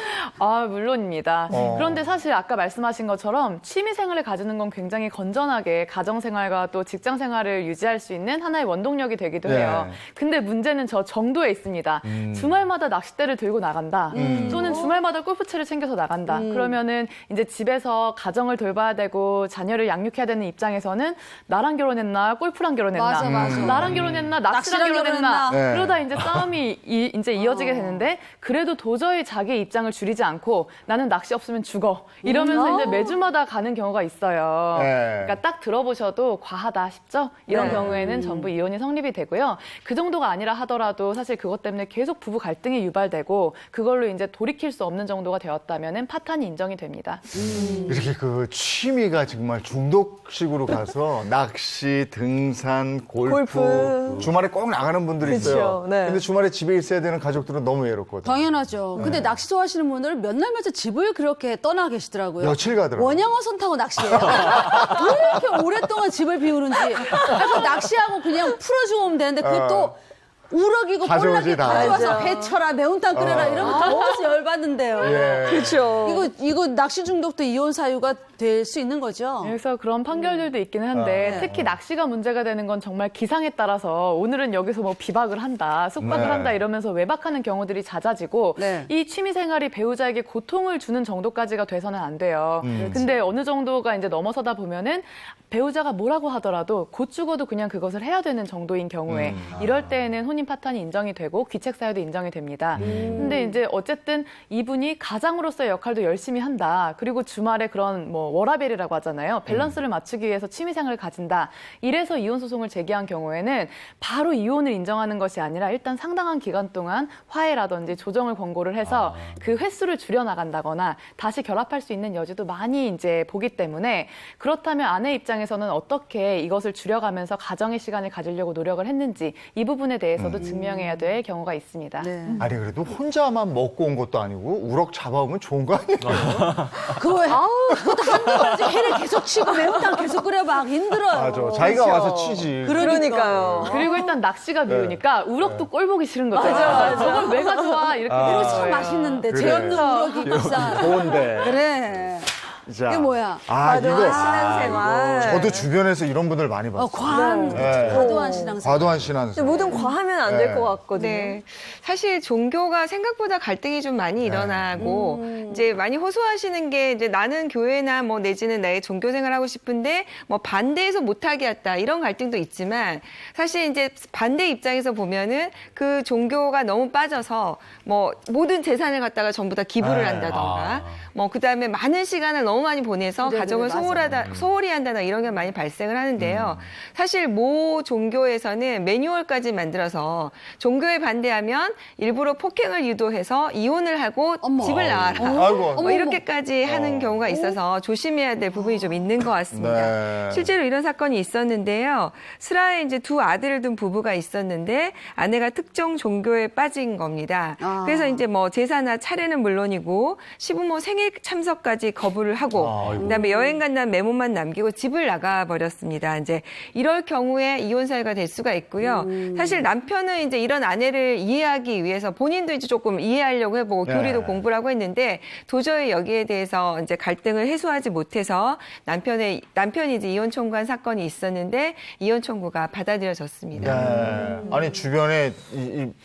아, 물론입니다. 어. 그런데 사실 아까 말씀하신 것처럼 취미 생활을 가지는 건 굉장히 건전하게 가정 생활과 또 직장 생활을 유지할 수 있는 하나의 원동력이 되기도 해요. 근데 문제는 저 정도에 있습니다. 주말마다 낚싯대를 들고 나간다. 또는 주말마다 골프채를 챙겨서 나간다. 그러면은 이제 집에서 가정을 돌봐야 되고 자녀를 양육해야 되는 입장에서는 나랑 결혼했나 골프랑 결혼했나 맞아, 맞아. 나랑 결혼했나 낚시랑 낚시랑 결혼했나 결혼했나. 그러다 이제 싸움이 이제 이어지게 되는데 그래도 도저히 자기 입장을 줄이지 않고 나는 낚시 없으면 죽어 이러면서 이제 매주마다 가는 경우가 있어요. 네. 그러니까 딱 들어보셔도 과하다 싶죠? 이런 경우에는 전부 이혼이 성립이 되고요. 그 정도가 아니라 하더라도 사실 그것 때문에 계속 부부 갈등이 유발되고 그걸로 이제 돌이킬 수 없는 정도가 되었다면은 파탄이 인정이 됩니다. 이렇게 그 취미가 정말 중독식으로 가서 낚시, 등산, 골프. 주말에 꼭 나가는 분들이 있어요. 그쵸, 네. 근데 주말에 집에 있어야 되는 가족들은 너무 외롭거든요. 당연하죠. 근데 낚시 좋아하시는 분들은 몇 날 며칠 집을 그렇게 떠나 계시더라고요. 며칠 가더라고요. 원양어선 타고 낚시해요. 왜 이렇게 오랫동안 집을 비우는지. 그래서 낚시하고 그냥 풀어주고 오면 되는데 그것도 우럭이고 가져오지 볼락이 다. 가져와서 맞아. 배 쳐라, 매운탕 끓여라 이러면 더워서 열받는데요. 예. 그렇죠. 이거 낚시 중독도 이혼 사유가 될 수 있는 거죠? 그래서 그런 판결들도 있기는 한데 특히 낚시가 문제가 되는 건 정말 기상에 따라서 오늘은 여기서 뭐 비박을 한다, 숙박을 네. 한다 이러면서 외박하는 경우들이 잦아지고 네. 이 취미 생활이 배우자에게 고통을 주는 정도까지가 돼서는 안 돼요. 근데 어느 정도가 이제 넘어서다 보면은 배우자가 뭐라고 하더라도 곧 죽어도 그냥 그것을 해야 되는 정도인 경우에 이럴 때에는 혼인 파탄이 인정이 되고 귀책 사유도 인정이 됩니다. 근데 이제 어쨌든 이분이 가장으로서의 역할도 열심히 한다. 그리고 주말에 그런 뭐 워라밸이라고 하잖아요. 밸런스를 맞추기 위해서 취미생활을 가진다. 이래서 이혼 소송을 제기한 경우에는 바로 이혼을 인정하는 것이 아니라 일단 상당한 기간 동안 화해라든지 조정을 권고를 해서 그 횟수를 줄여나간다거나 다시 결합할 수 있는 여지도 많이 이제 보기 때문에 그렇다면 아내 입장에서는 어떻게 이것을 줄여가면서 가정의 시간을 가지려고 노력을 했는지 이 부분에 대해서도 증명해야 될 경우가 있습니다. 네. 아니 그래도 혼자만 먹고 온 것도 아니고 우럭 잡아오면 좋은 거 아니에요? 그거 그것도 한두 번째 회를 계속 치고 매운탕 계속 끓여봐 힘들어요. 맞아. 자기가 와서 치지. 그러니까요. 그리고 일단 낚시가 미우니까 우럭도 꼴 보기 싫은 거죠. 저걸 왜 가져와 이렇게 이거 되는 참 거예요. 맛있는데 그래. 제 없는 우럭이 비싸. 좋은데. 그래. 자. 이게 뭐야? 이거. 신앙생활. 저도 주변에서 이런 분들 많이 봤어요. 과한 네. 과도한 신앙생활. 과도한 신앙생활. 뭐든 과하면 안 될 네. 것 같거든요. 네. 사실 종교가 생각보다 갈등이 좀 많이 일어나고 이제 많이 호소하시는 게 이제 나는 교회나 뭐 내지는 나의 종교 생활하고 싶은데 뭐 반대해서 못하게 했다 이런 갈등도 있지만 사실 이제 반대 입장에서 보면은 그 종교가 너무 빠져서 뭐 모든 재산을 갖다가 전부 다 기부를 한다던가 뭐 그다음에 많은 시간을 너무 많이 보내서 그래, 가정을 맞아. 소홀히 한다나 이런 게 많이 발생을 하는데요. 사실 모 종교에서는 매뉴얼까지 만들어서 종교에 반대하면 일부러 폭행을 유도해서 이혼을 하고 어머. 집을 나와라. 아이고. 뭐 이렇게까지 하는 경우가 있어서 조심해야 될 부분이 좀 있는 것 같습니다. 네. 실제로 이런 사건이 있었는데요. 스라에 이제 두 아들을 둔 부부가 있었는데 아내가 특정 종교에 빠진 겁니다. 그래서 이제 뭐 제사나 차례는 물론이고 시부모 생일 참석까지 거부를 하고 그다음에 여행 간다는 메모만 남기고 집을 나가 버렸습니다. 이제 이럴 경우에 이혼 사유가 될 수가 있고요. 사실 남편은 이제 이런 아내를 이해하기 위해서 본인도 이제 조금 이해하려고 해보고 네. 교리도 공부를 하고 했는데 도저히 여기에 대해서 이제 갈등을 해소하지 못해서 남편이 이제 이혼 청구한 사건이 있었는데 이혼 청구가 받아들여졌습니다. 네. 아니 주변에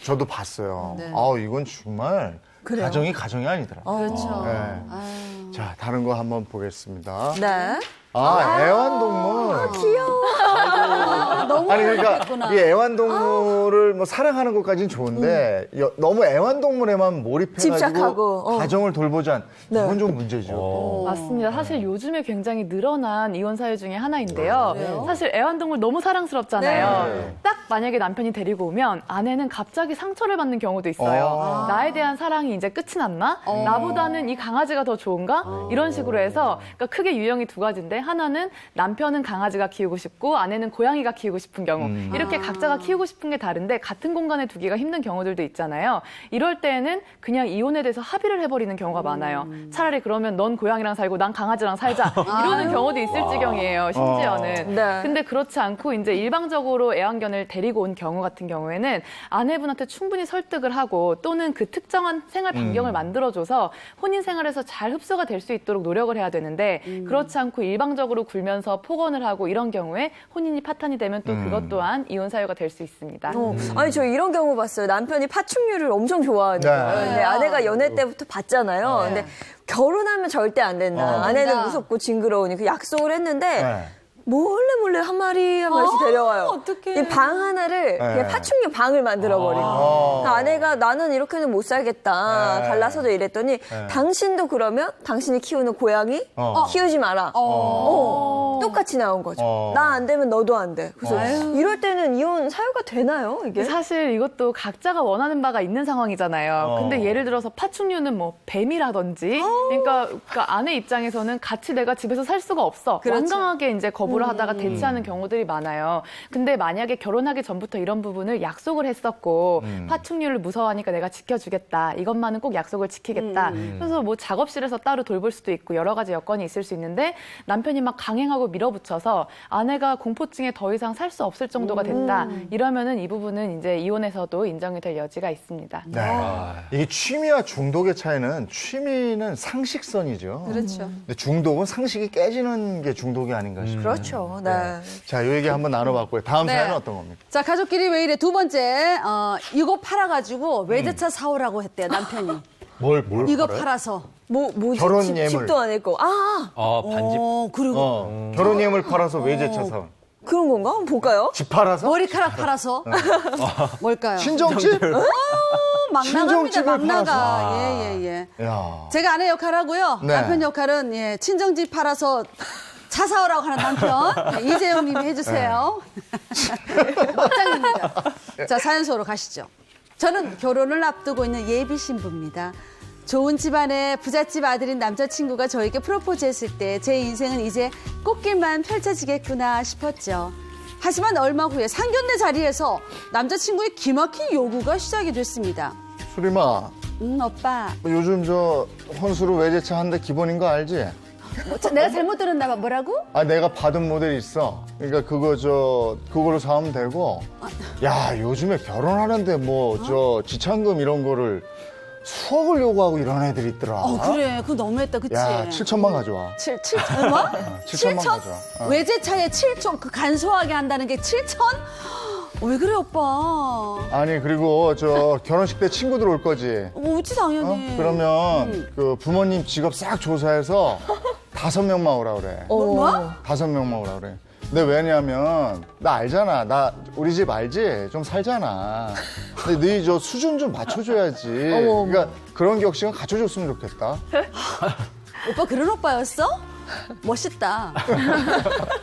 저도 봤어요. 네. 이건 정말 가정이 아니더라. 그렇죠. 네. 자, 다른 거 한번 보겠습니다. 네. 애완동물. 귀여워. 너무 아니 그러니까 예쁘구나. 이 애완동물을 뭐 사랑하는 것까지는 좋은데 너무 애완동물에만 몰입해가지고 집착하고, 가정을 돌보지 않. 네. 이건 좀 문제죠. 맞습니다. 사실 요즘에 굉장히 늘어난 이혼 사유 중에 하나인데요. 사실 애완동물 너무 사랑스럽잖아요. 네. 딱 만약에 남편이 데리고 오면 아내는 갑자기 상처를 받는 경우도 있어요. 나에 대한 사랑이 이제 끝이 났나? 나보다는 이 강아지가 더 좋은가? 이런 식으로 해서 그러니까 크게 유형이 두 가지인데 하나는 남편은 강아지가 키우고 싶고 아내는 고양이가 키우고 싶은 경우 이렇게 각자가 키우고 싶은 게 다른데 같은 공간에 두기가 힘든 경우들도 있잖아요. 이럴 때에는 그냥 이혼에 대해서 합의를 해버리는 경우가 많아요. 차라리 그러면 넌 고양이랑 살고 난 강아지랑 살자 이러는 경우도 있을 지경이에요. 심지어는. 네. 근데 그렇지 않고 이제 일방적으로 애완견을 데리고 온 경우 같은 경우에는 아내분한테 충분히 설득을 하고 또는 그 특정한 생활 반경을 만들어줘서 혼인 생활에서 잘 흡수가 될 수 있도록 노력을 해야 되는데 그렇지 않고 일방적으로 굴면서 폭언을 하고 이런 경우에 혼인이 파탄이 되면 또 그것 또한 이혼 사유가 될 수 있습니다. 아니 저 이런 경우 봤어요. 남편이 파충류를 엄청 좋아하는 네. 거예요. 근데 아내가 연애 때부터 봤잖아요. 근데 결혼하면 절대 안 된다. 아내는 무섭고 징그러우니 약속을 했는데 네. 몰래 한 마리씩 데려와요. 어떡해. 이 방 하나를 그냥 파충류 방을 만들어버린 거예요. 그러니까 아내가 나는 이렇게는 못 살겠다. 네. 갈라서도 이랬더니 당신도 그러면 당신이 키우는 고양이 키우지 마라. 똑같이 나온 거죠. 나 안 되면 너도 안 돼. 그래서 이럴 때는 이혼 사유가 되나요, 이게? 사실 이것도 각자가 원하는 바가 있는 상황이잖아요. 근데 예를 들어서 파충류는 뭐 뱀이라든지 그러니까 아내 입장에서는 같이 내가 집에서 살 수가 없어. 완강하게 이제 거부를 하다가 대치하는 경우들이 많아요. 근데 만약에 결혼하기 전부터 이런 부분을 약속을 했었고 파충류를 무서워하니까 내가 지켜주겠다. 이것만은 꼭 약속을 지키겠다. 그래서 뭐 작업실에서 따로 돌볼 수도 있고 여러 가지 여건이 있을 수 있는데 남편이 막 강행하고 밀어붙여서 아내가 공포증에 더 이상 살 수 없을 정도가 됐다. 이러면은 이 부분은 이제 이혼에서도 인정이 될 여지가 있습니다. 네. 이게 취미와 중독의 차이는 취미는 상식선이죠. 그렇죠. 근데 중독은 상식이 깨지는 게 중독이 아닌가 싶어요. 그렇죠. 네. 자, 이 얘기 한번 나눠봤고요. 다음 네. 사연은 어떤 겁니까? 자, 가족끼리 왜 이래? 두 번째, 이거 팔아가지고 외제차 사오라고 했대요, 남편이. 뭘 이거 팔아요? 팔아서. 뭐지? 결혼 예물. 집도 안 했고. 반집. 그리고 결혼 예물 팔아서 외제차 사온. 그런 건가? 한번 볼까요? 집 팔아서? 머리카락 팔아서. 뭘까요? 친정집? 막 나갑니다, 친정집을 막 나가. 팔아서. 예. 야. 제가 아내 역할 하고요. 네. 남편 역할은 친정집 팔아서 차 사오라고 하는 남편. 이재용 님이 해주세요. 멋장입니다. 자, 사연 속으로 가시죠. 저는 결혼을 앞두고 있는 예비 신부입니다. 좋은 집안의 부잣집 아들인 남자친구가 저에게 프로포즈했을 때 제 인생은 이제 꽃길만 펼쳐지겠구나 싶었죠. 하지만 얼마 후에 상견례 자리에서 남자친구의 기막힌 요구가 시작이 됐습니다. 수림아, 오빠. 요즘 저 혼수로 외제차 한 대 기본인 거 알지? 내가 잘못 들었나 봐. 뭐라고? 내가 받은 모델 있어. 그러니까 그거로 사면 되고. 야, 요즘에 결혼하는데 지참금 이런 거를 수억을 요구하고 이런 애들이 있더라. 그래. 그거 너무했다. 그치? 야, 7천만 가져와. 7천? 얼마? 7천만 가져와. 외제차에 7천, 그 간소하게 한다는 게 7천? 왜 그래, 오빠? 아니, 그리고 결혼식 때 친구들 올 거지. 오지, 당연히. 그러면 그 부모님 직업 싹 조사해서 5명만 오라 그래. 뭐? 5명만 오라 그래. 근데 왜냐면 나 알잖아. 우리 집 알지? 좀 살잖아. 근데 너 수준 좀 맞춰줘야지. 그러니까 그런 격식은 갖춰줬으면 좋겠다. 오빠 그런 오빠였어? 멋있다.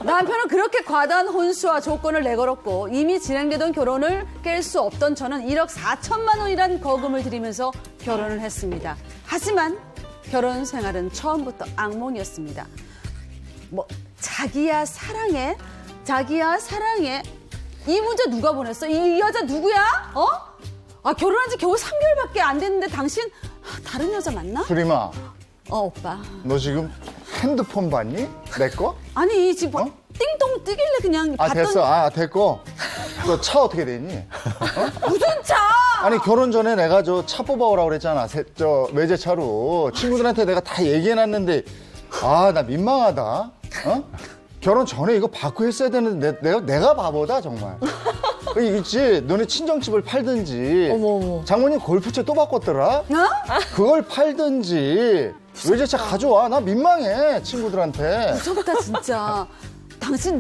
남편은 그렇게 과다한 혼수와 조건을 내걸었고 이미 진행되던 결혼을 깰 수 없던 저는 1억 4천만 원이란 거금을 들이면서 결혼을 했습니다. 하지만 결혼 생활은 처음부터 악몽이었습니다. 자기야 사랑해? 이 문제 누가 보냈어? 이 여자 누구야? 결혼한 지 겨우 3개월밖에 안 됐는데 당신 다른 여자 만나? 수림아, 오빠. 너 지금 핸드폰 봤니? 내 거? 아니 지금 띵동 뜨길래 그냥 봤더니 됐어. 됐고. 너 차 어떻게 됐니? 무슨 차? 아니, 결혼 전에 내가 차 뽑아오라고 그랬잖아. 외제차로. 친구들한테 내가 다 얘기해놨는데, 나 민망하다. 결혼 전에 이거 받고 했어야 되는데, 내가 바보다, 정말. 있지, 너네 친정집을 팔든지, 장모님 골프채 또 바꿨더라? 그걸 팔든지, 외제차 가져와. 나 민망해, 친구들한테. 무섭다 진짜.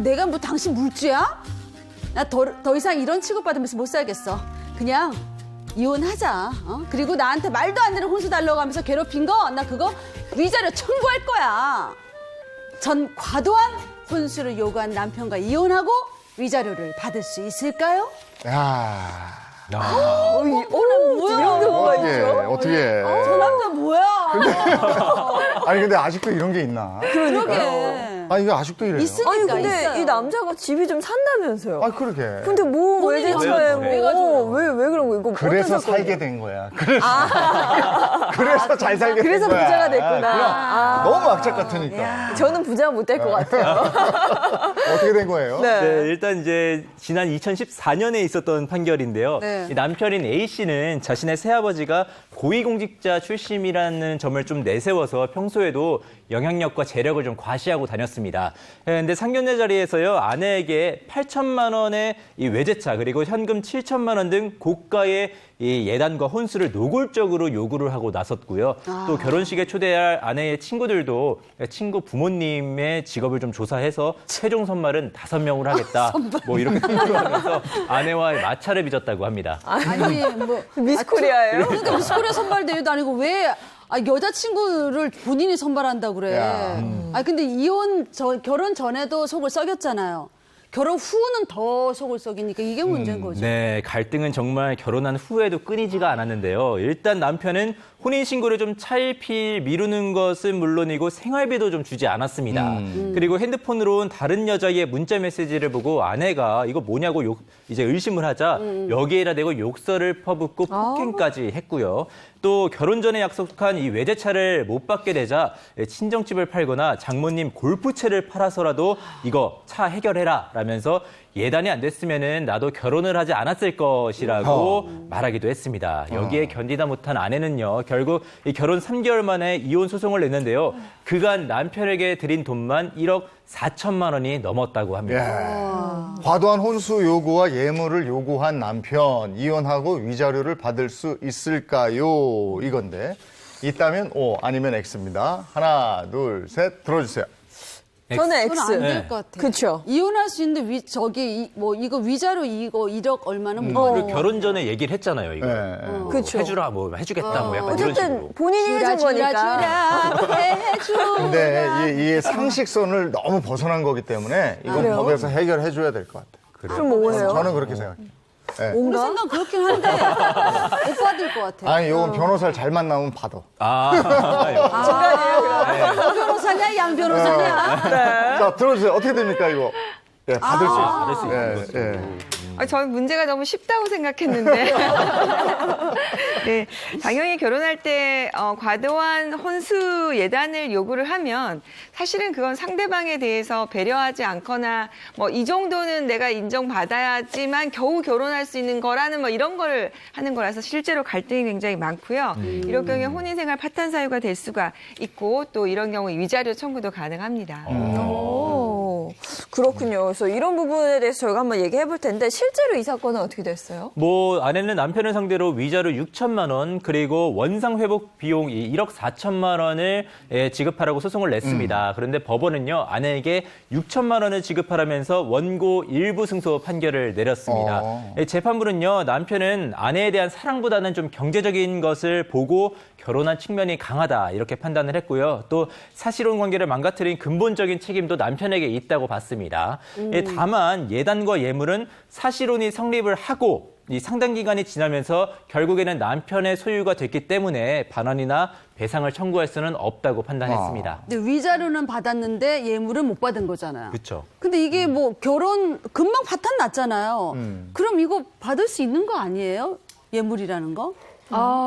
내가 뭐 당신 물주야? 나 더 이상 이런 취급받으면서 못 살겠어. 그냥 이혼하자. 그리고 나한테 말도 안 되는 혼수 달라고 하면서 괴롭힌 거 나 그거 위자료 청구할 거야. 전 과도한 혼수를 요구한 남편과 이혼하고 위자료를 받을 수 있을까요? 야, 뭐야? 이런 경우가 있죠? 어떻게 해. 저 남자 뭐야? 아니, 근데 아직도 이런 게 있나? 그러게. 아니, 이게 아직도 이래요. 있으니까 아니 근데 있어요. 이 남자가 집이 좀 산다면서요? 아, 그러게. 근데 뭐 본인이 외제차에 왜 왜 그런 거 이거 그래서 어떤 살게 사건이에요? 된 거야. 그래서 잘 살게 그래서 된 거야. 부자가 됐구나. 그럼 아. 너무 악착 같으니까. 저는 부자 못 될 것 같아요. 어떻게 된 거예요? 네. 네, 일단 이제 지난 2014년에 있었던 판결인데요. 네. 이 남편인 A 씨는 자신의 새아버지가 고위공직자 출신이라는 점을 좀 내세워서 평소에도 영향력과 재력을 좀 과시하고 다녔습니다. 그런데 상견례 자리에서요, 아내에게 8천만 원의 이 외제차 그리고 현금 7천만 원 등 고가의 이 예단과 혼수를 노골적으로 요구를 하고 나섰고요. 또 결혼식에 초대할 아내의 친구들도 친구 부모님의 직업을 좀 조사해서 최종 선발은 5명을 하겠다. 뭐 이렇게 선발하면서 아내와의 마찰을 빚었다고 합니다. 아니 뭐 미스 코리아예요? 그러니까 미스 코리아 선발대회도 아니고 왜 여자친구를 본인이 선발한다고 그래. 야. 근데 결혼 전에도 속을 썩였잖아요. 결혼 후는 더 속을 썩이니까 이게 문제인 거죠. 네, 갈등은 정말 결혼한 후에도 끊이지가 않았는데요. 일단 남편은 혼인신고를 좀 차일피일 미루는 것은 물론이고 생활비도 좀 주지 않았습니다. 그리고 핸드폰으로 온 다른 여자의 문자 메시지를 보고 아내가 이거 뭐냐고 이제 의심을 하자 여기에다 대고 욕설을 퍼붓고 폭행까지 했고요. 또 결혼 전에 약속한 이 외제차를 못 받게 되자 친정집을 팔거나 장모님 골프채를 팔아서라도 이거 차 해결해라 라면서 예단이 안 됐으면은 나도 결혼을 하지 않았을 것이라고 말하기도 했습니다. 여기에 견디다 못한 아내는요, 결국 이 결혼 3개월 만에 이혼 소송을 냈는데요. 그간 남편에게 드린 돈만 1억 4천만 원이 넘었다고 합니다. 과도한 혼수 요구와 예물을 요구한 남편, 이혼하고 위자료를 받을 수 있을까요? 이건데, 있다면 O, 아니면 X입니다. 하나, 둘, 셋, 들어주세요. 저는 X. 그건 안 될 것 같아요. 그렇죠. 이혼할 수 있는데 이거 위자료 이거 1억 얼마는 그리고 결혼 전에 얘기를 했잖아요, 이거. 네. 그렇죠. 해주라, 뭐 해주겠다, 뭐 약간 이런 어쨌든 식으로. 본인이 해준 거니까. 해줘. 근데 이 상식선을 너무 벗어난 거기 때문에 이건 그래요? 법에서 해결해줘야 될 것 같아요. 그럼 뭐예요? 저는 그렇게 생각해요. 네. 우리 생각 그렇긴 한데 못 받을 것 같아요. 아니, 이건 변호사를 잘 만나면 받아. 양 변호사냐 양 변호사냐. 자, 들어주세요. 어떻게 됩니까, 이거? 예, 받을 수 있어요. 받을 수 있는 거죠. 저는 문제가 너무 쉽다고 생각했는데. 네, 당연히 결혼할 때 과도한 혼수 예단을 요구를 하면 사실은 그건 상대방에 대해서 배려하지 않거나 뭐 이 정도는 내가 인정받아야지만 겨우 결혼할 수 있는 거라는 뭐 이런 걸 하는 거라서 실제로 갈등이 굉장히 많고요. 이럴 경우에 혼인생활 파탄 사유가 될 수가 있고 또 이런 경우 위자료 청구도 가능합니다. 오, 그렇군요. 그래서 이런 부분에 대해서 저희가 한번 얘기해 볼 텐데 실제로 이 사건은 어떻게 됐어요? 뭐 아내는 남편을 상대로 위자료 6천만 원 그리고 원상 회복 비용 1억 4천만 원을 지급하라고 소송을 냈습니다. 그런데 법원은요, 아내에게 6천만 원을 지급하라면서 원고 일부 승소 판결을 내렸습니다. 재판부는요, 남편은 아내에 대한 사랑보다는 좀 경제적인 것을 보고 결혼한 측면이 강하다 이렇게 판단을 했고요. 또 사실혼 관계를 망가뜨린 근본적인 책임도 남편에게 있다고 봤습니다. 다만 예단과 예물은 사실혼이 성립을 하고 이 상당 기간이 지나면서 결국에는 남편의 소유가 됐기 때문에 반환이나 배상을 청구할 수는 없다고 판단했습니다. 근데 위자료는 받았는데 예물은 못 받은 거잖아요. 그렇죠. 근데 이게 뭐 결혼 금방 파탄 났잖아요. 그럼 이거 받을 수 있는 거 아니에요? 예물이라는 거?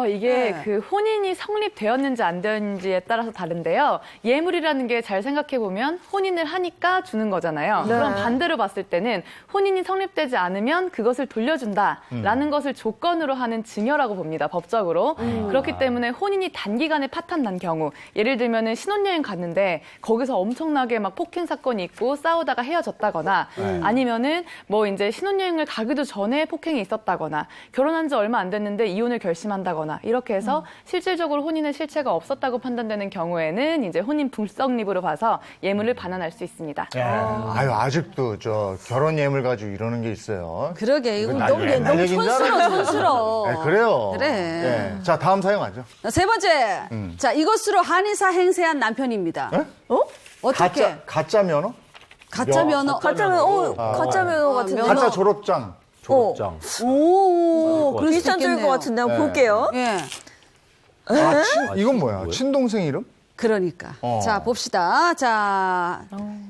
이게 네. 그 혼인이 성립되었는지 안 되었는지에 따라서 다른데요. 예물이라는 게 잘 생각해보면 혼인을 하니까 주는 거잖아요. 그럼 반대로 봤을 때는 혼인이 성립되지 않으면 그것을 돌려준다라는 것을 조건으로 하는 증여라고 봅니다, 법적으로. 그렇기 때문에 혼인이 단기간에 파탄 난 경우, 예를 들면은 신혼여행 갔는데 거기서 엄청나게 막 폭행 사건이 있고 싸우다가 헤어졌다거나 아니면은 뭐 이제 신혼여행을 가기도 전에 폭행이 있었다거나 결혼한 지 얼마 안 됐는데 이혼을 결심 결심한다거나 이렇게 해서 실질적으로 혼인의 실체가 없었다고 판단되는 경우에는 이제 혼인 불성립으로 봐서 예물을 반환할 수 있습니다. 아유, 아직도 저 결혼 예물 가지고 이러는 게 있어요. 그러게 이거 이거 너무 옛날 너무 얘기인 줄 촌스러워. 네, 그래요. 그래. 예. 자, 다음 사용하죠. 세 번째, 자 이것으로 한의사 행세한 남편입니다. 네? 어떻게? 가짜 면허? 가짜 면허. 가짜 면허 같은데. 면허. 가짜 졸업장. 졸업장. 오, 그럴 수도 일산적일 것 있겠네요. 같은데 한번 네. 볼게요. 예, 이건 뭐야? 친동생 이름? 그러니까. 어. 자 봅시다. 자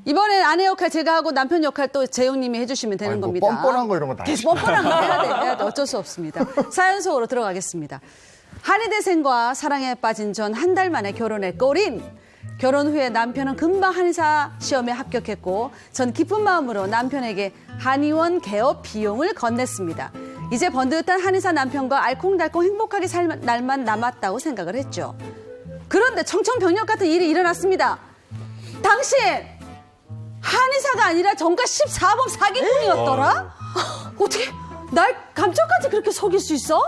이번엔 아내 역할 제가 하고 남편 역할 또 재용님이 해주시면 되는 아니, 뭐 겁니다. 뻔뻔한 거 이런 거 다. 뻔뻔한 거 해야 돼. 어쩔 수 없습니다. 사연 속으로 들어가겠습니다. 한의대생과 사랑에 빠진 전 한 달 만에 결혼에 꼬린. 결혼 후에 남편은 금방 한의사 시험에 합격했고 전 기쁜 마음으로 남편에게 한의원 개업 비용을 건넸습니다. 이제 번듯한 한의사 남편과 알콩달콩 행복하게 살 날만 남았다고 생각을 했죠. 그런데 청천벽력 같은 일이 일어났습니다. 당신 한의사가 아니라 정가 14범 사기꾼이었더라? 어떻게 날 감쪽까지 그렇게 속일 수 있어?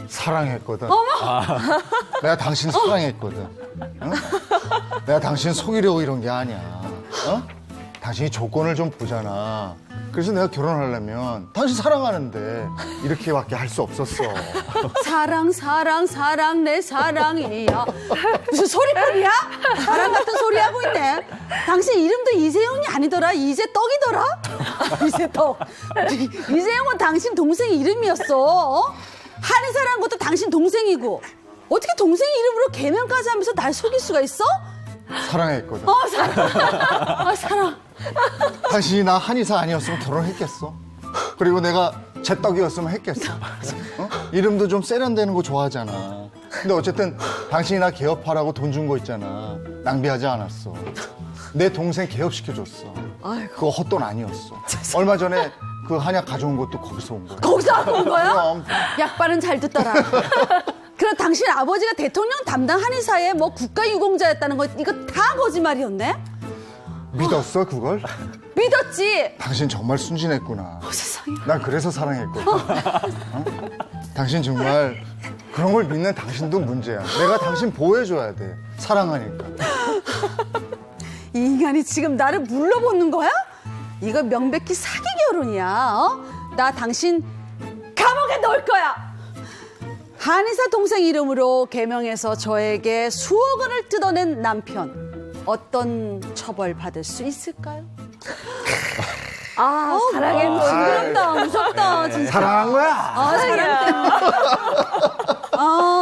사랑했거든. 내가 당신 사랑했거든. 응? 내가 당신 속이려고 이런 게 아니야. 어? 당신이 조건을 좀 보잖아. 그래서 내가 결혼하려면 당신 사랑하는데 이렇게밖에 할 수 없었어. 사랑 사랑 사랑 내 사랑이야. 무슨 소리꾼이야? 사랑 같은 소리 하고 있네. 당신 이름도 이재용이 아니더라. 이재떡이더라. 이재떡. 이재용은 당신 동생 이름이었어. 어? 한의사라는 것도 당신 동생이고 어떻게 동생 이름으로 개명까지 하면서 날 속일 수가 있어? 사랑했거든. 사랑. 당신이 나 한의사 아니었으면 결혼했겠어. 그리고 내가 제떡이었으면 했겠어. 어? 이름도 좀 세련되는 거 좋아하잖아. 근데 어쨌든 당신이 나 개업하라고 돈 준 거 있잖아. 낭비하지 않았어. 내 동생 개업시켜줬어. 그거 헛돈 아니었어. 얼마 전에 그 한약 가져온 것도 거기서 온 거야. 거기서 안 온 거야? 그럼. 약발은 잘 듣더라. 그럼 당신 아버지가 대통령 담당 한의사의 뭐 국가유공자였다는 거 이거 다 거짓말이었네? 믿었어 그걸? 믿었지? 당신 정말 순진했구나. 세상에. 난 그래서 사랑했거든. 어? 당신 정말 그런 걸 믿는 당신도 문제야. 내가 당신 보호해줘야 돼. 사랑하니까. 이 인간이 지금 나를 물러보는 거야? 이거 명백히 사기 결혼이야. 어? 나 당신 감옥에 넣을 거야. 한의사 동생 이름으로 개명해서 저에게 수억 원을 뜯어낸 남편. 어떤 처벌 받을 수 있을까요? 사랑했어. 징그럽다, 무섭다, 진짜. 사랑한 거야.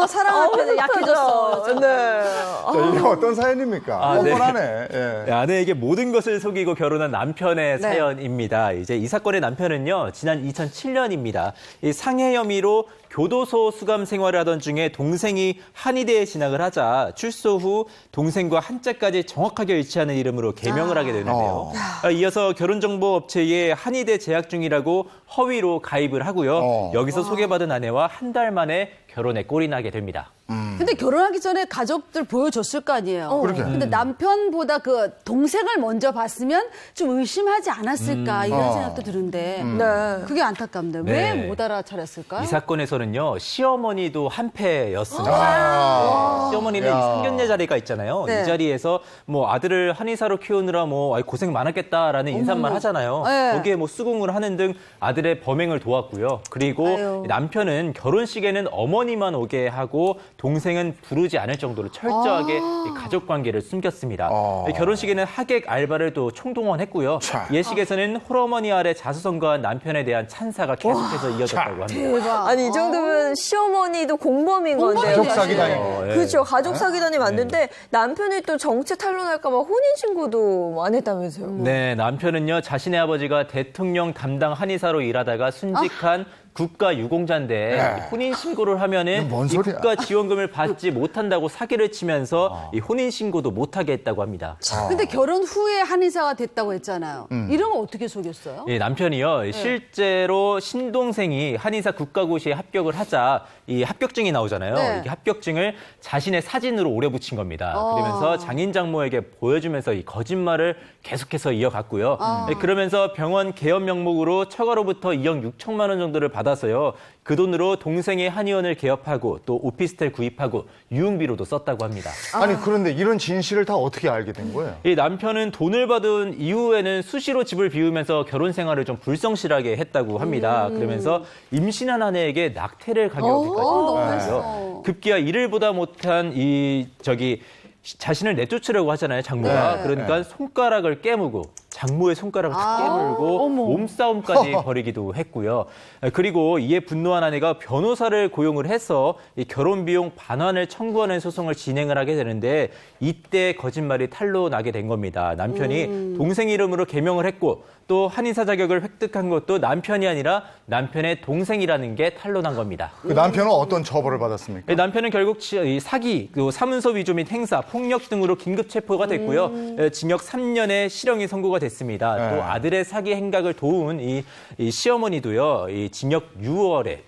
사랑 앞에 약해졌어. 네. 자, 이게 어떤 사연입니까? 네. 뻔뻔하네. 예. 아내에게 모든 것을 속이고 결혼한 남편의 사연입니다. 이제 이 사건의 남편은요, 지난 2007년입니다. 이 상해 혐의로 교도소 수감 생활을 하던 중에 동생이 한의대에 진학을 하자 출소 후 동생과 한자까지 정확하게 일치하는 이름으로 개명을 하게 되는데요. 이어서 결혼정보업체에 한의대 재학 중이라고 허위로 가입을 하고요. 여기서 소개받은 아내와 한 달 만에 결혼에 꼴이 나게 됩니다. 근데 결혼하기 전에 가족들 보여줬을 거 아니에요. 그러게. 근데 남편보다 그 동생을 먼저 봤으면 좀 의심하지 않았을까 이런 생각도 드는데 네. 그게 안타깝네요. 네. 왜 못 알아차렸을까요? 이 사건에서는요, 시어머니도 한패였습니다. 시어머니는 야. 이 상견례 자리가 있잖아요. 네. 이 자리에서 뭐 아들을 한의사로 키우느라 뭐 아이, 고생 많았겠다라는 인사말 하잖아요. 네. 거기에 뭐 수긍을 하는 등 아들의 범행을 도왔고요. 그리고 아유. 남편은 결혼식에는 어머니만 오게 하고 동생은 부르지 않을 정도로 철저하게 이 가족 관계를 숨겼습니다. 결혼식에는 하객 알바를 또 총동원했고요. 차. 예식에서는 홀어머니 아래 자수성가한 남편에 대한 찬사가 계속해서 이어졌다고 합니다. 대박. 아니 이 정도면 시어머니도 공범인 건데요. 가족 사실. 사기단이네. 그렇죠. 가족 사기단이 맞는데 남편이 또 정체 탈론할까 봐 혼인 신고도 안 했다면서요. 네, 남편은요, 자신의 아버지가 대통령 담당 한의사로 일하다가 순직한 국가 유공자인데 네. 혼인 신고를 하면은 이건 뭔 이 소리야? 국가 지원금을 받지 못한다고 사기를 치면서 이 혼인 신고도 못하게 했다고 합니다. 근데 결혼 후에 한의사가 됐다고 했잖아요. 이런 거 어떻게 속였어요? 예, 남편이요, 실제로 신동생이 한의사 국가고시에 합격을 하자 이 합격증이 나오잖아요. 네. 이게 합격증을 자신의 사진으로 오려 붙인 겁니다. 그러면서 장인 장모에게 보여주면서 이 거짓말을 계속해서 이어갔고요. 예, 그러면서 병원 개업 명목으로 처가로부터 2억 6천만 원 정도를 받아서요. 그 돈으로 동생의 한의원을 개업하고 또 오피스텔 구입하고 유흥비로도 썼다고 합니다. 아니 그런데 이런 진실을 다 어떻게 알게 된 거예요? 이 남편은 돈을 받은 이후에는 수시로 집을 비우면서 결혼 생활을 좀 불성실하게 했다고 합니다. 그러면서 임신한 아내에게 낙태를 가게하기까지 했어요. 급기야 이를 보다 못한 자신을 내쫓으려고 하잖아요, 장모가. 네. 그러니까 손가락을 깨무고 장모의 손가락을 다 깨물고 몸싸움까지 벌이기도 했고요. 그리고 이에 분노한 아내가 변호사를 고용을 해서 이 결혼 비용 반환을 청구하는 소송을 진행을 하게 되는데 이때 거짓말이 탄로 나게 된 겁니다. 남편이 동생 이름으로 개명을 했고 또 한의사 자격을 획득한 것도 남편이 아니라 남편의 동생이라는 게 탄로 난 겁니다. 그 남편은 어떤 처벌을 받았습니까? 남편은 결국 이 사기, 사문서 위조 및 행사, 폭력 등으로 긴급 체포가 됐고요. 징역 3년의 실형이 선고가 됐습니다. 네. 또 아들의 사기 행각을 도운 이 시어머니도요. 이 징역 6월에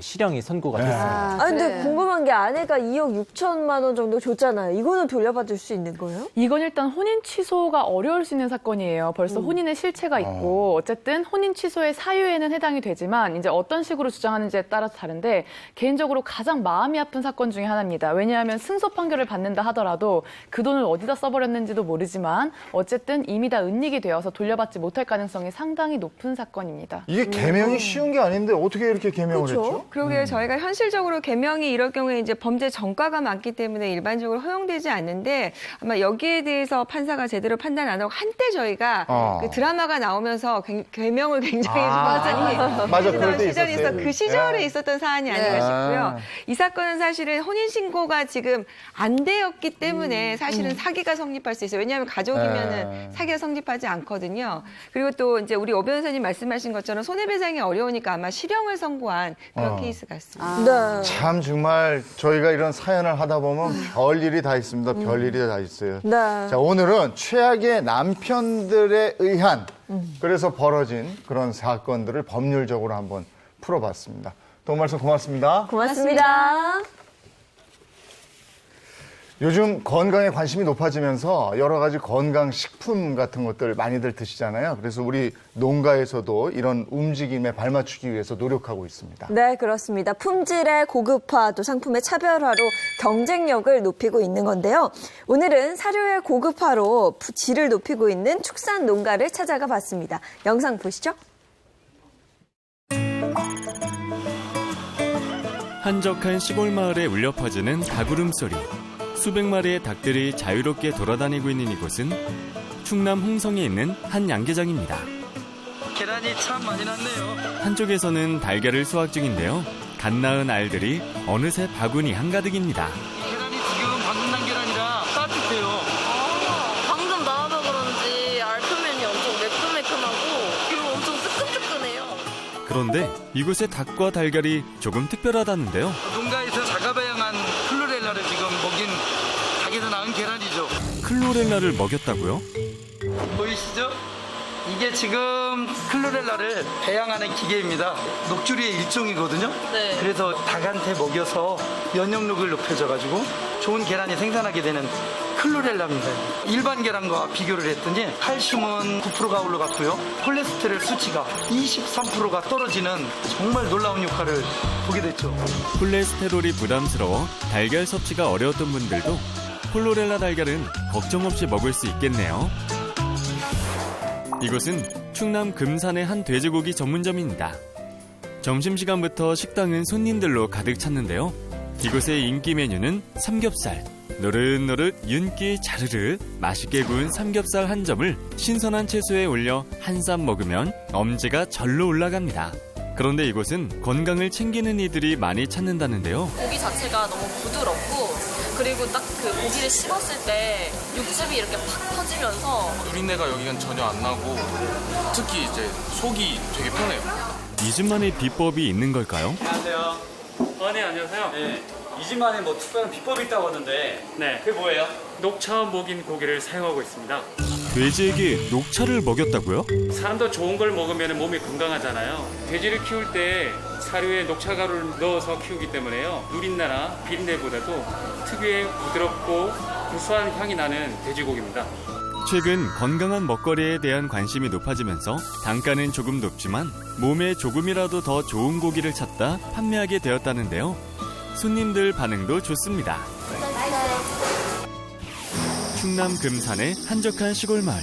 실형이 선고가 됐습니다. 근데 궁금한 게 아내가 2억 6천만 원 정도 줬잖아요. 이거는 돌려받을 수 있는 거예요? 이건 일단 혼인 취소가 어려울 수 있는 사건이에요. 벌써 혼인의 실체가 있고 어쨌든 혼인 취소의 사유에는 해당이 되지만 이제 어떤 식으로 주장하는지에 따라서 다른데 개인적으로 가장 마음이 아픈 사건 중에 하나입니다. 왜냐하면 승소 판결을 받는다 하더라도 그 돈을 어디다 써버렸는지도 모르지만 어쨌든 이미 다 은닉이 되어서 돌려받지 못할 가능성이 상당히 높은 사건입니다. 이게 개명이 쉬운 게 아닌데 어떻게 이렇게 개명을 했죠? 그러게요. 저희가 현실적으로 개명이 이럴 경우에 이제 범죄 전과가 많기 때문에 일반적으로 허용되지 않는데 아마 여기에 대해서 판사가 제대로 판단 안 하고 한때 저희가 그 드라마가 나오면서 개명을 굉장히 맞아, 그럴 때 시절이 있었어요. 그 시절에 있었던 사안이 아닌가 싶고요. 이 사건은 사실은 혼인신고가 지금 안 되었기 때문에 사실은 사기가 성립할 수 있어요. 왜냐하면 가족이면은 사기가 성립하지 않거든요. 그리고 또 이제 우리 오 변호사님 말씀하신 것처럼 손해배상이 어려우니까 아마 실형을 선고한 그런 케이스 같습니다. 네. 참 정말 저희가 이런 사연을 하다 보면 별일이 다 있습니다. 별일이 다 있어요. 네. 자, 오늘은 최악의 남편들에 의한 그래서 벌어진 그런 사건들을 법률적으로 한번 풀어봤습니다. 도움 말씀 고맙습니다. 고맙습니다. 요즘 건강에 관심이 높아지면서 여러 가지 건강식품 같은 것들 많이들 드시잖아요. 그래서 우리 농가에서도 이런 움직임에 발맞추기 위해서 노력하고 있습니다. 네, 그렇습니다. 품질의 고급화, 또 상품의 차별화로 경쟁력을 높이고 있는 건데요. 오늘은 사료의 고급화로 질을 높이고 있는 축산 농가를 찾아가 봤습니다. 영상 보시죠. 한적한 시골 마을에 울려 퍼지는 닭울음 소리. 수백 마리의 닭들이 자유롭게 돌아다니고 있는 이곳은 충남 홍성에 있는 한 양계장입니다. 계란이 참 많이 났네요. 한쪽에서는 달걀을 수확 중인데요. 갓 낳은 알들이 어느새 바구니 한가득입니다. 계란이 지금 방금 난 계란이라 따뜻해요. 방금 나와서 그런지 알 표면이 엄청 매끈매끈하고 그리고 엄청 뜨끈뜨끈해요. 그런데 이곳의 닭과 달걀이 조금 특별하다는데요. 농가에서 자가배양한 클로렐라를 지금 먹인 닭에서 낳은 계란이죠. 클로렐라를 먹였다고요? 보이시죠? 이게 지금 클로렐라를 배양하는 기계입니다. 녹주리의 일종이거든요. 네. 그래서 닭한테 먹여서 면역력을 높여줘가지고 좋은 계란이 생산하게 되는 클로렐라입니다. 일반 계란과 비교를 했더니 칼슘은 9%가 올라갔고요. 콜레스테롤 수치가 23%가 떨어지는 정말 놀라운 효과를 보게 됐죠. 콜레스테롤이 부담스러워 달걀 섭취가 어려웠던 분들도 클로렐라 달걀은 걱정 없이 먹을 수 있겠네요. 이곳은 충남 금산의 한 돼지고기 전문점입니다. 점심시간부터 식당은 손님들로 가득 찼는데요. 이곳의 인기 메뉴는 삼겹살. 노릇노릇 윤기 자르르 맛있게 구운 삼겹살 한 점을 신선한 채소에 올려 한 쌈 먹으면 엄지가 절로 올라갑니다. 그런데 이곳은 건강을 챙기는 이들이 많이 찾는다는데요. 고기 자체가 너무 부드럽고 그리고 딱 그 고기를 씹었을 때 육즙이 이렇게 팍 터지면서 누린내가 여기는 전혀 안 나고 특히 이제 속이 되게 편해요. 이 집만의 비법이 있는 걸까요? 안녕하세요. 네, 안녕하세요. 네, 이 집만의 뭐 특별한 비법이 있다고 하던데 네, 그게 뭐예요? 녹차 먹인 고기를 사용하고 있습니다. 돼지에게 녹차를 먹였다고요? 사람도 좋은 걸 먹으면 몸이 건강하잖아요. 돼지를 키울 때 사료에 녹차 가루를 넣어서 키우기 때문에요. 누린내나 비린내보다도 특유의 부드럽고 구수한 향이 나는 돼지고기입니다. 최근 건강한 먹거리에 대한 관심이 높아지면서 단가는 조금 높지만 몸에 조금이라도 더 좋은 고기를 찾다 판매하게 되었다는데요. 손님들 반응도 좋습니다. 충남 금산의 한적한 시골 마을.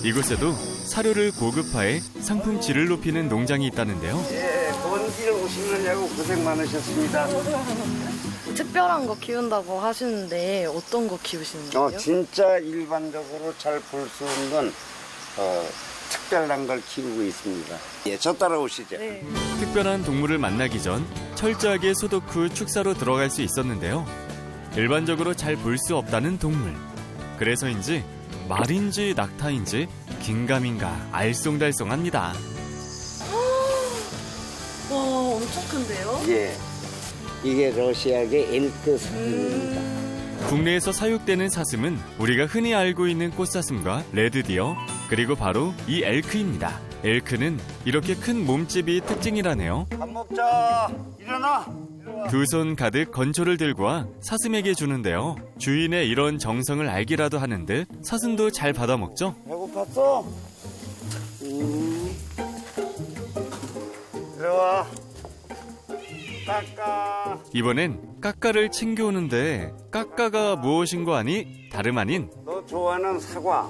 이곳에도 사료를 고급화해 상품 질을 높이는 농장이 있다는데요. 예, 먼 길 오시느냐고 고생 많으셨습니다. 특별한 거 키운다고 하시는데 어떤 거 키우시는 거예요? 진짜 일반적으로 잘 볼 수 없는 특별한 걸 키우고 있습니다. 예, 저 따라오시죠. 네. 특별한 동물을 만나기 전 철저하게 소독 후 축사로 들어갈 수 있었는데요. 일반적으로 잘 볼 수 없다는 동물. 그래서인지 말인지 낙타인지 긴가민가 알쏭달쏭합니다. 와, 엄청 큰데요? 예, 이게 러시아계 엘크 사슴입니다. 국내에서 사육되는 사슴은 우리가 흔히 알고 있는 꽃사슴과 레드디어, 그리고 바로 이 엘크입니다. 엘크는 이렇게 큰 몸집이 특징이라네요. 밥 먹자. 일어나. 두 손 가득 건초를 들고 와 사슴에게 주는데요. 주인의 이런 정성을 알기라도 하는 듯 사슴도 잘 받아먹죠. 배고팠어? 들어와. 까까. 이번엔 까까를 챙겨오는데 까까가 무엇인 거 아니? 다름 아닌 너 좋아하는 사과.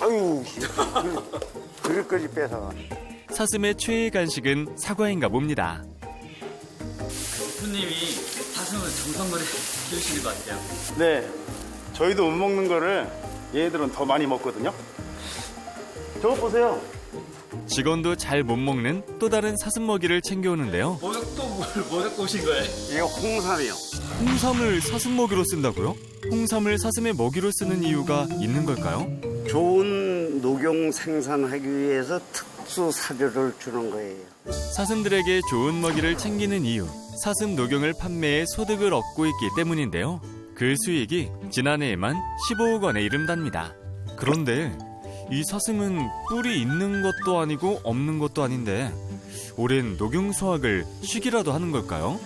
아유, 그릇까지 뺏어가. 사슴의 최애 간식은 사과인가 봅니다. 대표님이 사슴을 정성물에 키우시는 것 같아요. 네, 저희도 못 먹는 거를 얘들은 더 많이 먹거든요. 저거 보세요. 직원도 잘 못 먹는 또 다른 사슴 먹이를 챙겨오는데요. 뭐 갖고 오신 거예요? 이거 홍삼이요. 홍삼을 사슴 먹이로 쓴다고요? 홍삼을 사슴의 먹이로 쓰는 이유가 있는 걸까요? 좋은 녹용 생산하기 위해서 특수 사료를 주는 거예요. 사슴들에게 좋은 먹이를 챙기는 이유, 사슴 녹용을 판매해 소득을 얻고 있기 때문인데요. 그 수익이 지난해에만 15억 원에 이른답니다. 그런데 이 사슴은 뿔이 있는 것도 아니고 없는 것도 아닌데 올해는 녹용 수확을 쉬기라도 하는 걸까요?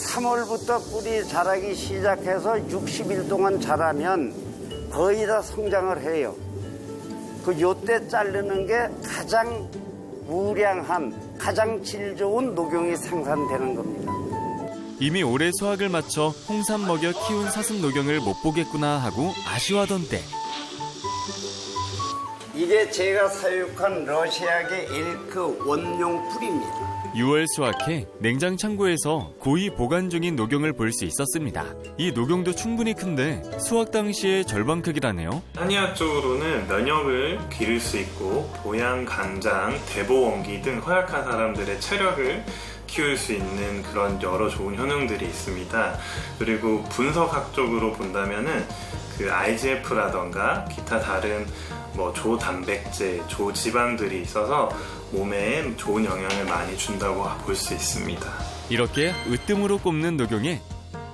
3월부터 뿔이 자라기 시작해서 60일 동안 자라면 거의 다 성장을 해요. 그 요때 자르는 게 가장 무량한, 가장 질 좋은 녹용이 생산되는 겁니다. 이미 올해 수확을 마쳐 홍삼 먹여 키운 사슴 녹용을 못 보겠구나 하고 아쉬워하던 때 이게 제가 사육한 러시아계 엘크 원용 풀입니다. 6월 수확해 냉장 창고에서 고이 보관 중인 녹용을 볼 수 있었습니다. 이 녹용도 충분히 큰데 수확 당시의 절반 크기라네요. 한의학적으로는 면역을 기를 수 있고 보양, 간장, 대보원기 등 허약한 사람들의 체력을 키울 수 있는 그런 여러 좋은 효능들이 있습니다. 그리고 분석학적으로 본다면은 그 IGF라던가 기타 다른 조단백질, 조지방들이 있어서 몸에 좋은 영향을 많이 준다고 볼 수 있습니다. 이렇게 으뜸으로 꼽는 녹용에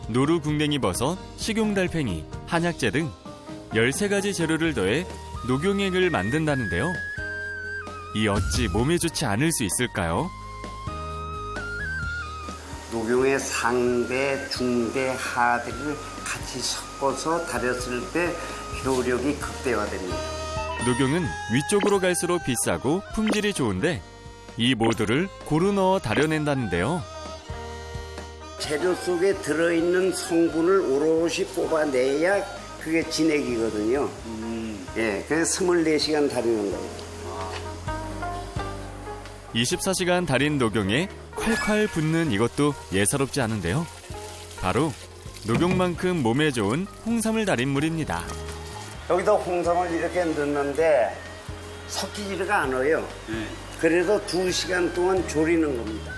노루 궁뎅이 버섯, 식용달팽이, 한약재 등 13가지 재료를 더해 녹용액을 만든다는데요. 이 어찌 몸에 좋지 않을 수 있을까요? 녹용의 상대, 중대, 하대를 같이 섞어서 달였을 때 효력이 극대화됩니다. 녹용은 위쪽으로 갈수록 비싸고 품질이 좋은데 이 모두를 고루 넣어 달여낸다는데요. 재료 속에 들어있는 성분을 오롯이 뽑아내야 그게 진액이거든요. 예, 그래서 24시간 달이는 거예요. 24시간 달인 녹용에 콸콸 붙는 이것도 예사롭지 않은데요. 바로 녹용만큼 몸에 좋은 홍삼을 달인 물입니다. 여기다 홍삼을 이렇게 넣는데 섞이지가 않아요. 그래서 2시간 동안 졸이는 겁니다.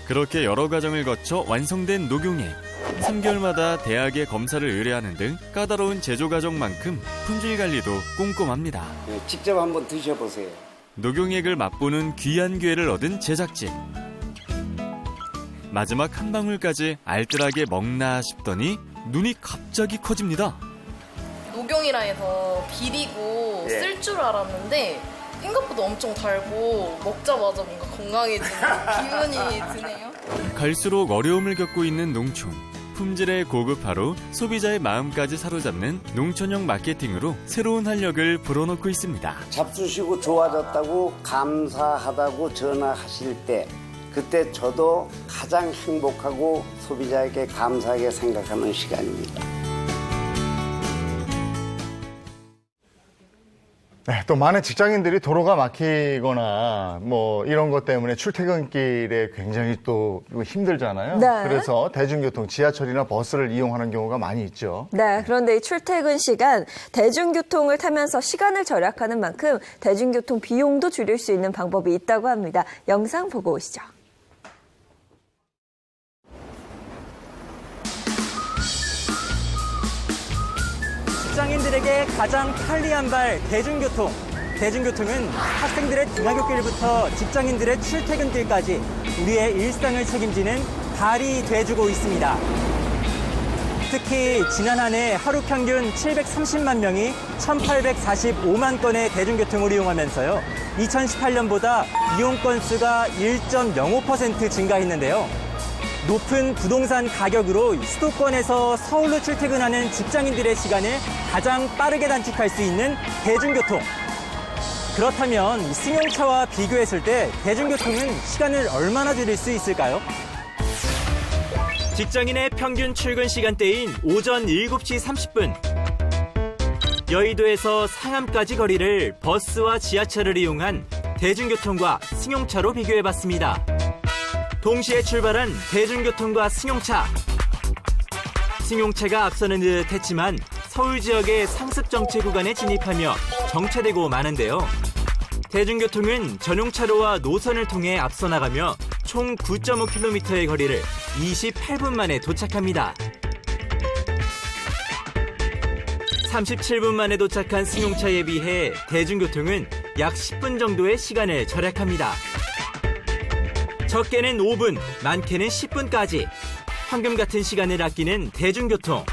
그렇게 여러 과정을 거쳐 완성된 녹용액. 3개월마다 대학에 검사를 의뢰하는 등 까다로운 제조 과정만큼 품질 관리도 꼼꼼합니다. 직접 한번 드셔보세요. 녹용액을 맛보는 귀한 기회를 얻은 제작진. 마지막 한 방울까지 알뜰하게 먹나 싶더니 눈이 갑자기 커집니다. 녹용이라 해서 비리고 쓸 줄 알았는데 생각보다 엄청 달고 먹자마자 뭔가 건강해지는 기분이 드네요. 갈수록 어려움을 겪고 있는 농촌. 품질의 고급화로 소비자의 마음까지 사로잡는 농촌형 마케팅으로 새로운 활력을 불어넣고 있습니다. 잡수시고 좋아졌다고 감사하다고 전화하실 때 그때 저도 가장 행복하고 소비자에게 감사하게 생각하는 시간입니다. 네, 또 많은 직장인들이 도로가 막히거나 뭐 이런 것 때문에 출퇴근길에 굉장히 또 힘들잖아요. 네. 그래서 대중교통, 지하철이나 버스를 이용하는 경우가 많이 있죠. 네, 그런데 이 출퇴근 시간, 대중교통을 타면서 시간을 절약하는 만큼 대중교통 비용도 줄일 수 있는 방법이 있다고 합니다. 영상 보고 오시죠. 직장인들에게 가장 편리한 발 대중교통. 대중교통은 학생들의 등하굣길부터 직장인들의 출퇴근길까지 우리의 일상을 책임지는 발이 돼주고 있습니다. 특히 지난 한 해 하루 평균 730만 명이 1,845만 건의 대중교통을 이용하면서요. 2018년보다 이용 건수가 1.05% 증가했는데요. 높은 부동산 가격으로 수도권에서 서울로 출퇴근하는 직장인들의 시간을 가장 빠르게 단축할 수 있는 대중교통. 그렇다면 승용차와 비교했을 때 대중교통은 시간을 얼마나 줄일 수 있을까요? 직장인의 평균 출근 시간대인 오전 7시 30분. 여의도에서 상암까지 거리를 버스와 지하철을 이용한 대중교통과 승용차로 비교해봤습니다. 동시에 출발한 대중교통과 승용차. 승용차가 앞서는 듯 했지만 서울 지역의 상습 정체 구간에 진입하며 정체되고 마는데요. 대중교통은 전용차로와 노선을 통해 앞서 나가며 총 9.5km의 거리를 28분 만에 도착합니다. 37분 만에 도착한 승용차에 비해 대중교통은 약 10분 정도의 시간을 절약합니다. 적게는 5분, 많게는 10분까지 황금 같은 시간을 아끼는 대중교통.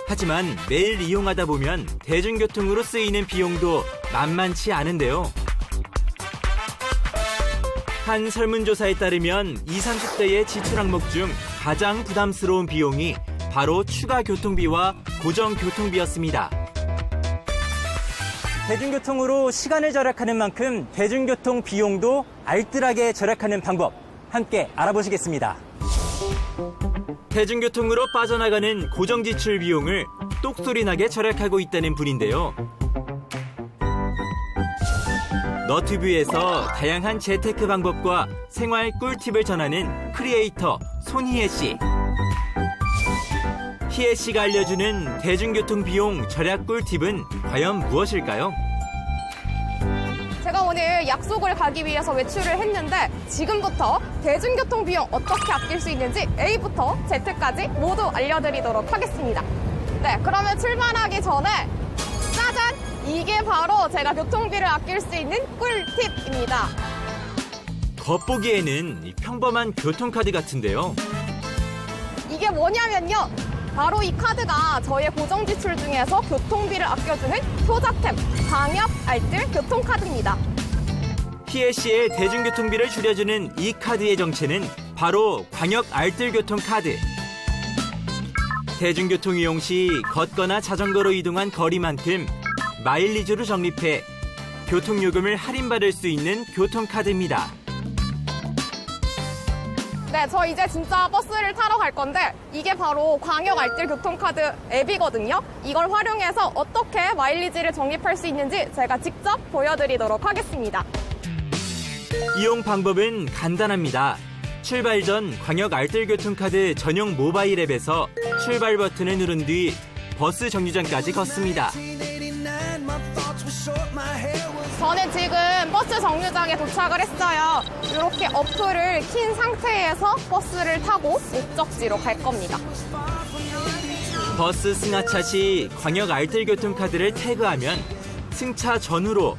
하지만 매일 이용하다 보면 대중교통으로 쓰이는 비용도 만만치 않은데요. 한 설문조사에 따르면 20, 30대의 지출 항목 중 가장 부담스러운 비용이 바로 추가 교통비와 고정 교통비였습니다. 대중교통으로 시간을 절약하는 만큼 대중교통 비용도 알뜰하게 절약하는 방법 함께 알아보시겠습니다. 대중교통으로 빠져나가는 고정 지출 비용을 똑소리나게 절약하고 있다는 분인데요. 너튜브에서 다양한 재테크 방법과 생활 꿀팁을 전하는 크리에이터 손희애 씨. 희애 씨가 알려주는 대중교통 비용 절약 꿀팁은 과연 무엇일까요? 제가 오늘 약속을 가기 위해서 외출을 했는데 지금부터 대중교통 비용 어떻게 아낄 수 있는지 A부터 Z까지 모두 알려드리도록 하겠습니다. 네, 그러면 출발하기 전에 짜잔! 이게 바로 제가 교통비를 아낄 수 있는 꿀팁입니다. 겉보기에는 평범한 교통카드 같은데요. 이게 뭐냐면요. 바로 이 카드가 저의 고정 지출 중에서 교통비를 아껴주는 효자템 광역 알뜰 교통카드입니다. 희애 씨의 대중교통비를 줄여주는 이 카드의 정체는 바로 광역 알뜰 교통카드. 대중교통 이용 시 걷거나 자전거로 이동한 거리만큼 마일리지로 적립해 교통요금을 할인받을 수 있는 교통카드입니다. 네, 저 이제 진짜 버스를 타러 갈 건데 이게 바로 광역 알뜰 교통카드 앱이거든요. 이걸 활용해서 어떻게 마일리지를 적립할 수 있는지 제가 직접 보여드리도록 하겠습니다. 이용 방법은 간단합니다. 출발 전 광역 알뜰 교통카드 전용 모바일 앱에서 출발 버튼을 누른 뒤 버스 정류장까지 걷습니다. 저는 지금 버스 정류장에 도착을 했어요. 이렇게 어플을 킨 상태에서 버스를 타고 목적지로 갈 겁니다. 버스 승하차 시 광역 알뜰 교통카드를 태그하면 승차 전후로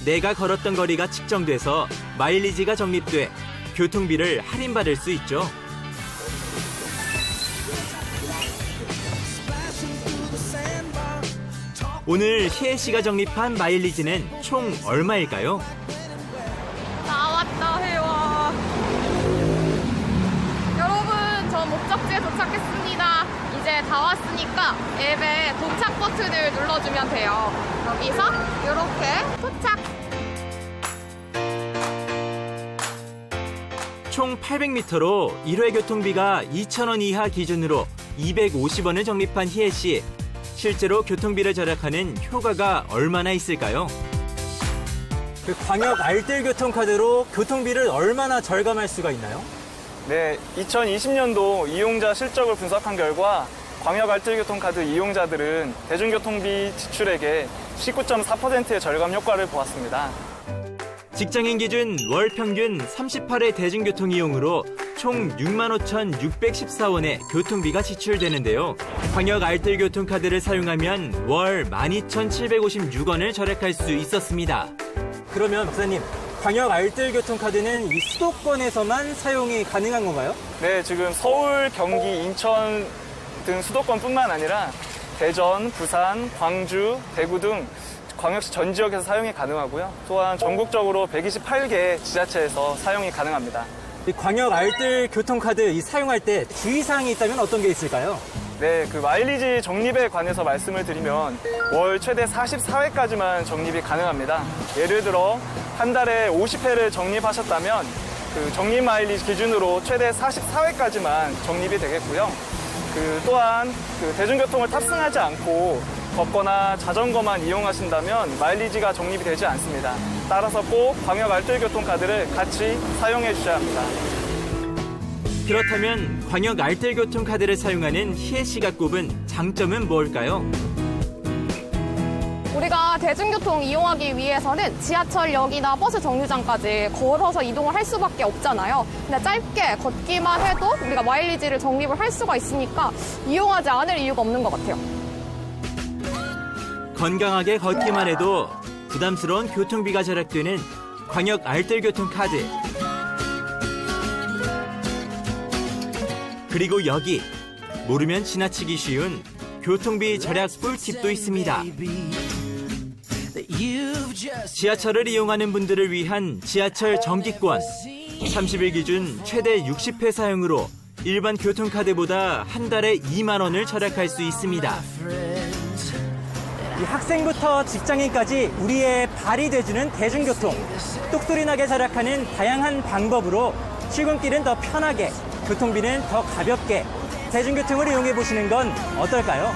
내가 걸었던 거리가 측정돼서 마일리지가 적립돼 교통비를 할인받을 수 있죠. 오늘 희애 씨가 적립한 마일리지는 총 얼마일까요? 나왔다 해와. 여러분, 저 목적지에 도착했습니다. 이제 다 왔으니까 앱에 도착 버튼을 눌러주면 돼요. 여기서 이렇게 도착! 총 800m로 1회 교통비가 2,000원 이하 기준으로 250원을 적립한 희애 씨. 실제로 교통비를 절약하는 효과가 얼마나 있을까요? 그 광역 알뜰 교통카드로 교통비를 얼마나 절감할 수가 있나요? 네, 2020년도 이용자 실적을 분석한 결과 광역 알뜰교통카드 이용자들은 대중교통비 지출액의 19.4%의 절감 효과를 보았습니다. 직장인 기준 월 평균 38회 대중교통 이용으로 총 65,614원의 교통비가 지출되는데요. 광역 알뜰 교통카드를 사용하면 월 12,756원을 절약할 수 있었습니다. 그러면 박사님, 광역 알뜰 교통카드는 이 수도권에서만 사용이 가능한 건가요? 네, 지금 서울, 경기, 인천 등 수도권뿐만 아니라 대전, 부산, 광주, 대구 등 광역시 전 지역에서 사용이 가능하고요. 또한 전국적으로 128개 지자체에서 사용이 가능합니다. 이 광역 알뜰 교통카드 이 사용할 때 주의사항이 있다면 어떤 게 있을까요? 네, 그 마일리지 적립에 관해서 말씀을 드리면 월 최대 44회까지만 적립이 가능합니다. 예를 들어 한 달에 50회를 적립하셨다면 그 적립 마일리지 기준으로 최대 44회까지만 적립이 되겠고요. 또한 대중교통을 탑승하지 않고 걷거나 자전거만 이용하신다면 마일리지가 적립이 되지 않습니다. 따라서 꼭 광역 알뜰 교통카드를 같이 사용해 주셔야 합니다. 그렇다면 광역 알뜰 교통카드를 사용하는 희애 씨가 꼽은 장점은 뭘까요? 우리가 대중교통 이용하기 위해서는 지하철역이나 버스 정류장까지 걸어서 이동을 할 수밖에 없잖아요. 근데 짧게 걷기만 해도 우리가 마일리지를 적립을 할 수가 있으니까 이용하지 않을 이유가 없는 것 같아요. 건강하게 걷기만 해도 부담스러운 교통비가 절약되는 광역 알뜰 교통카드. 그리고 여기 모르면 지나치기 쉬운 교통비 절약 꿀팁도 있습니다. 지하철을 이용하는 분들을 위한 지하철 정기권. 30일 기준 최대 60회 사용으로 일반 교통카드보다 한 달에 2만 원을 절약할 수 있습니다. 이 학생부터 직장인까지 우리의 발이 돼주는 대중교통. 똑소리 나게 절약하는 다양한 방법으로 출근길은 더 편하게, 교통비는 더 가볍게 대중교통을 이용해 보시는 건 어떨까요?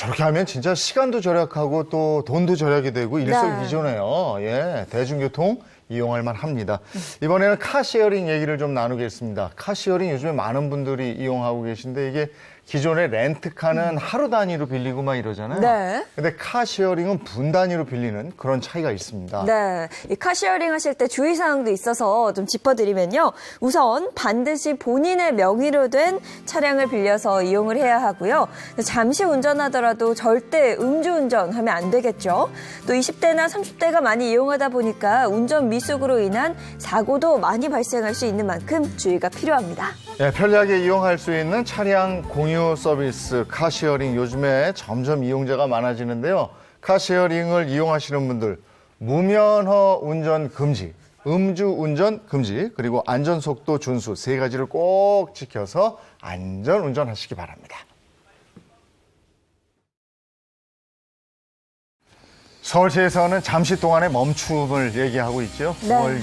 저렇게 하면 진짜 시간도 절약하고 또 돈도 절약이 되고 일석이조네요. 예, 대중교통 이용할 만합니다. 이번에는 카시어링 얘기를 좀 나누겠습니다. 카시어링 요즘에 많은 분들이 이용하고 계신데 이게 기존의 렌트카는 하루 단위로 빌리고 막 이러잖아요. 네. 근데 카시어링은 분 단위로 빌리는 그런 차이가 있습니다. 네. 이 카시어링 하실 때 주의사항도 있어서 좀 짚어드리면요. 우선 반드시 본인의 명의로 된 차량을 빌려서 이용을 해야 하고요. 잠시 운전하더라도 절대 음주운전하면 안 되겠죠. 또 20대나 30대가 많이 이용하다 보니까 운전 미숙으로 인한 사고도 많이 발생할 수 있는 만큼 주의가 필요합니다. 네, 편리하게 이용할 수 있는 차량 공유 서비스 카시어링 요즘에 점점 이용자가 많아지는데요. 카시어링을 이용하시는 분들 무면허 운전 금지, 음주 운전 금지, 그리고 안전속도 준수 3가지를 꼭 지켜서 안전 운전하시기 바랍니다. 서울시에서는 잠시 동안의 멈춤을 얘기하고 있죠. 네. 9월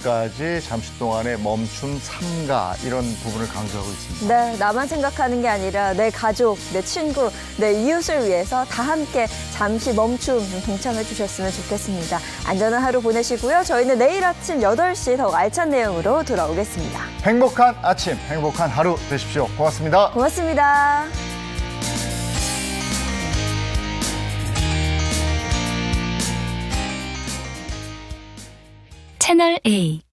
6일까지 잠시 동안의 멈춤 삼가 이런 부분을 강조하고 있습니다. 네, 나만 생각하는 게 아니라 내 가족, 내 친구, 내 이웃을 위해서 다 함께 잠시 멈춤 동참해 주셨으면 좋겠습니다. 안전한 하루 보내시고요. 저희는 내일 아침 8시 더욱 알찬 내용으로 돌아오겠습니다. 행복한 아침, 행복한 하루 되십시오. 고맙습니다. 고맙습니다. 채널 A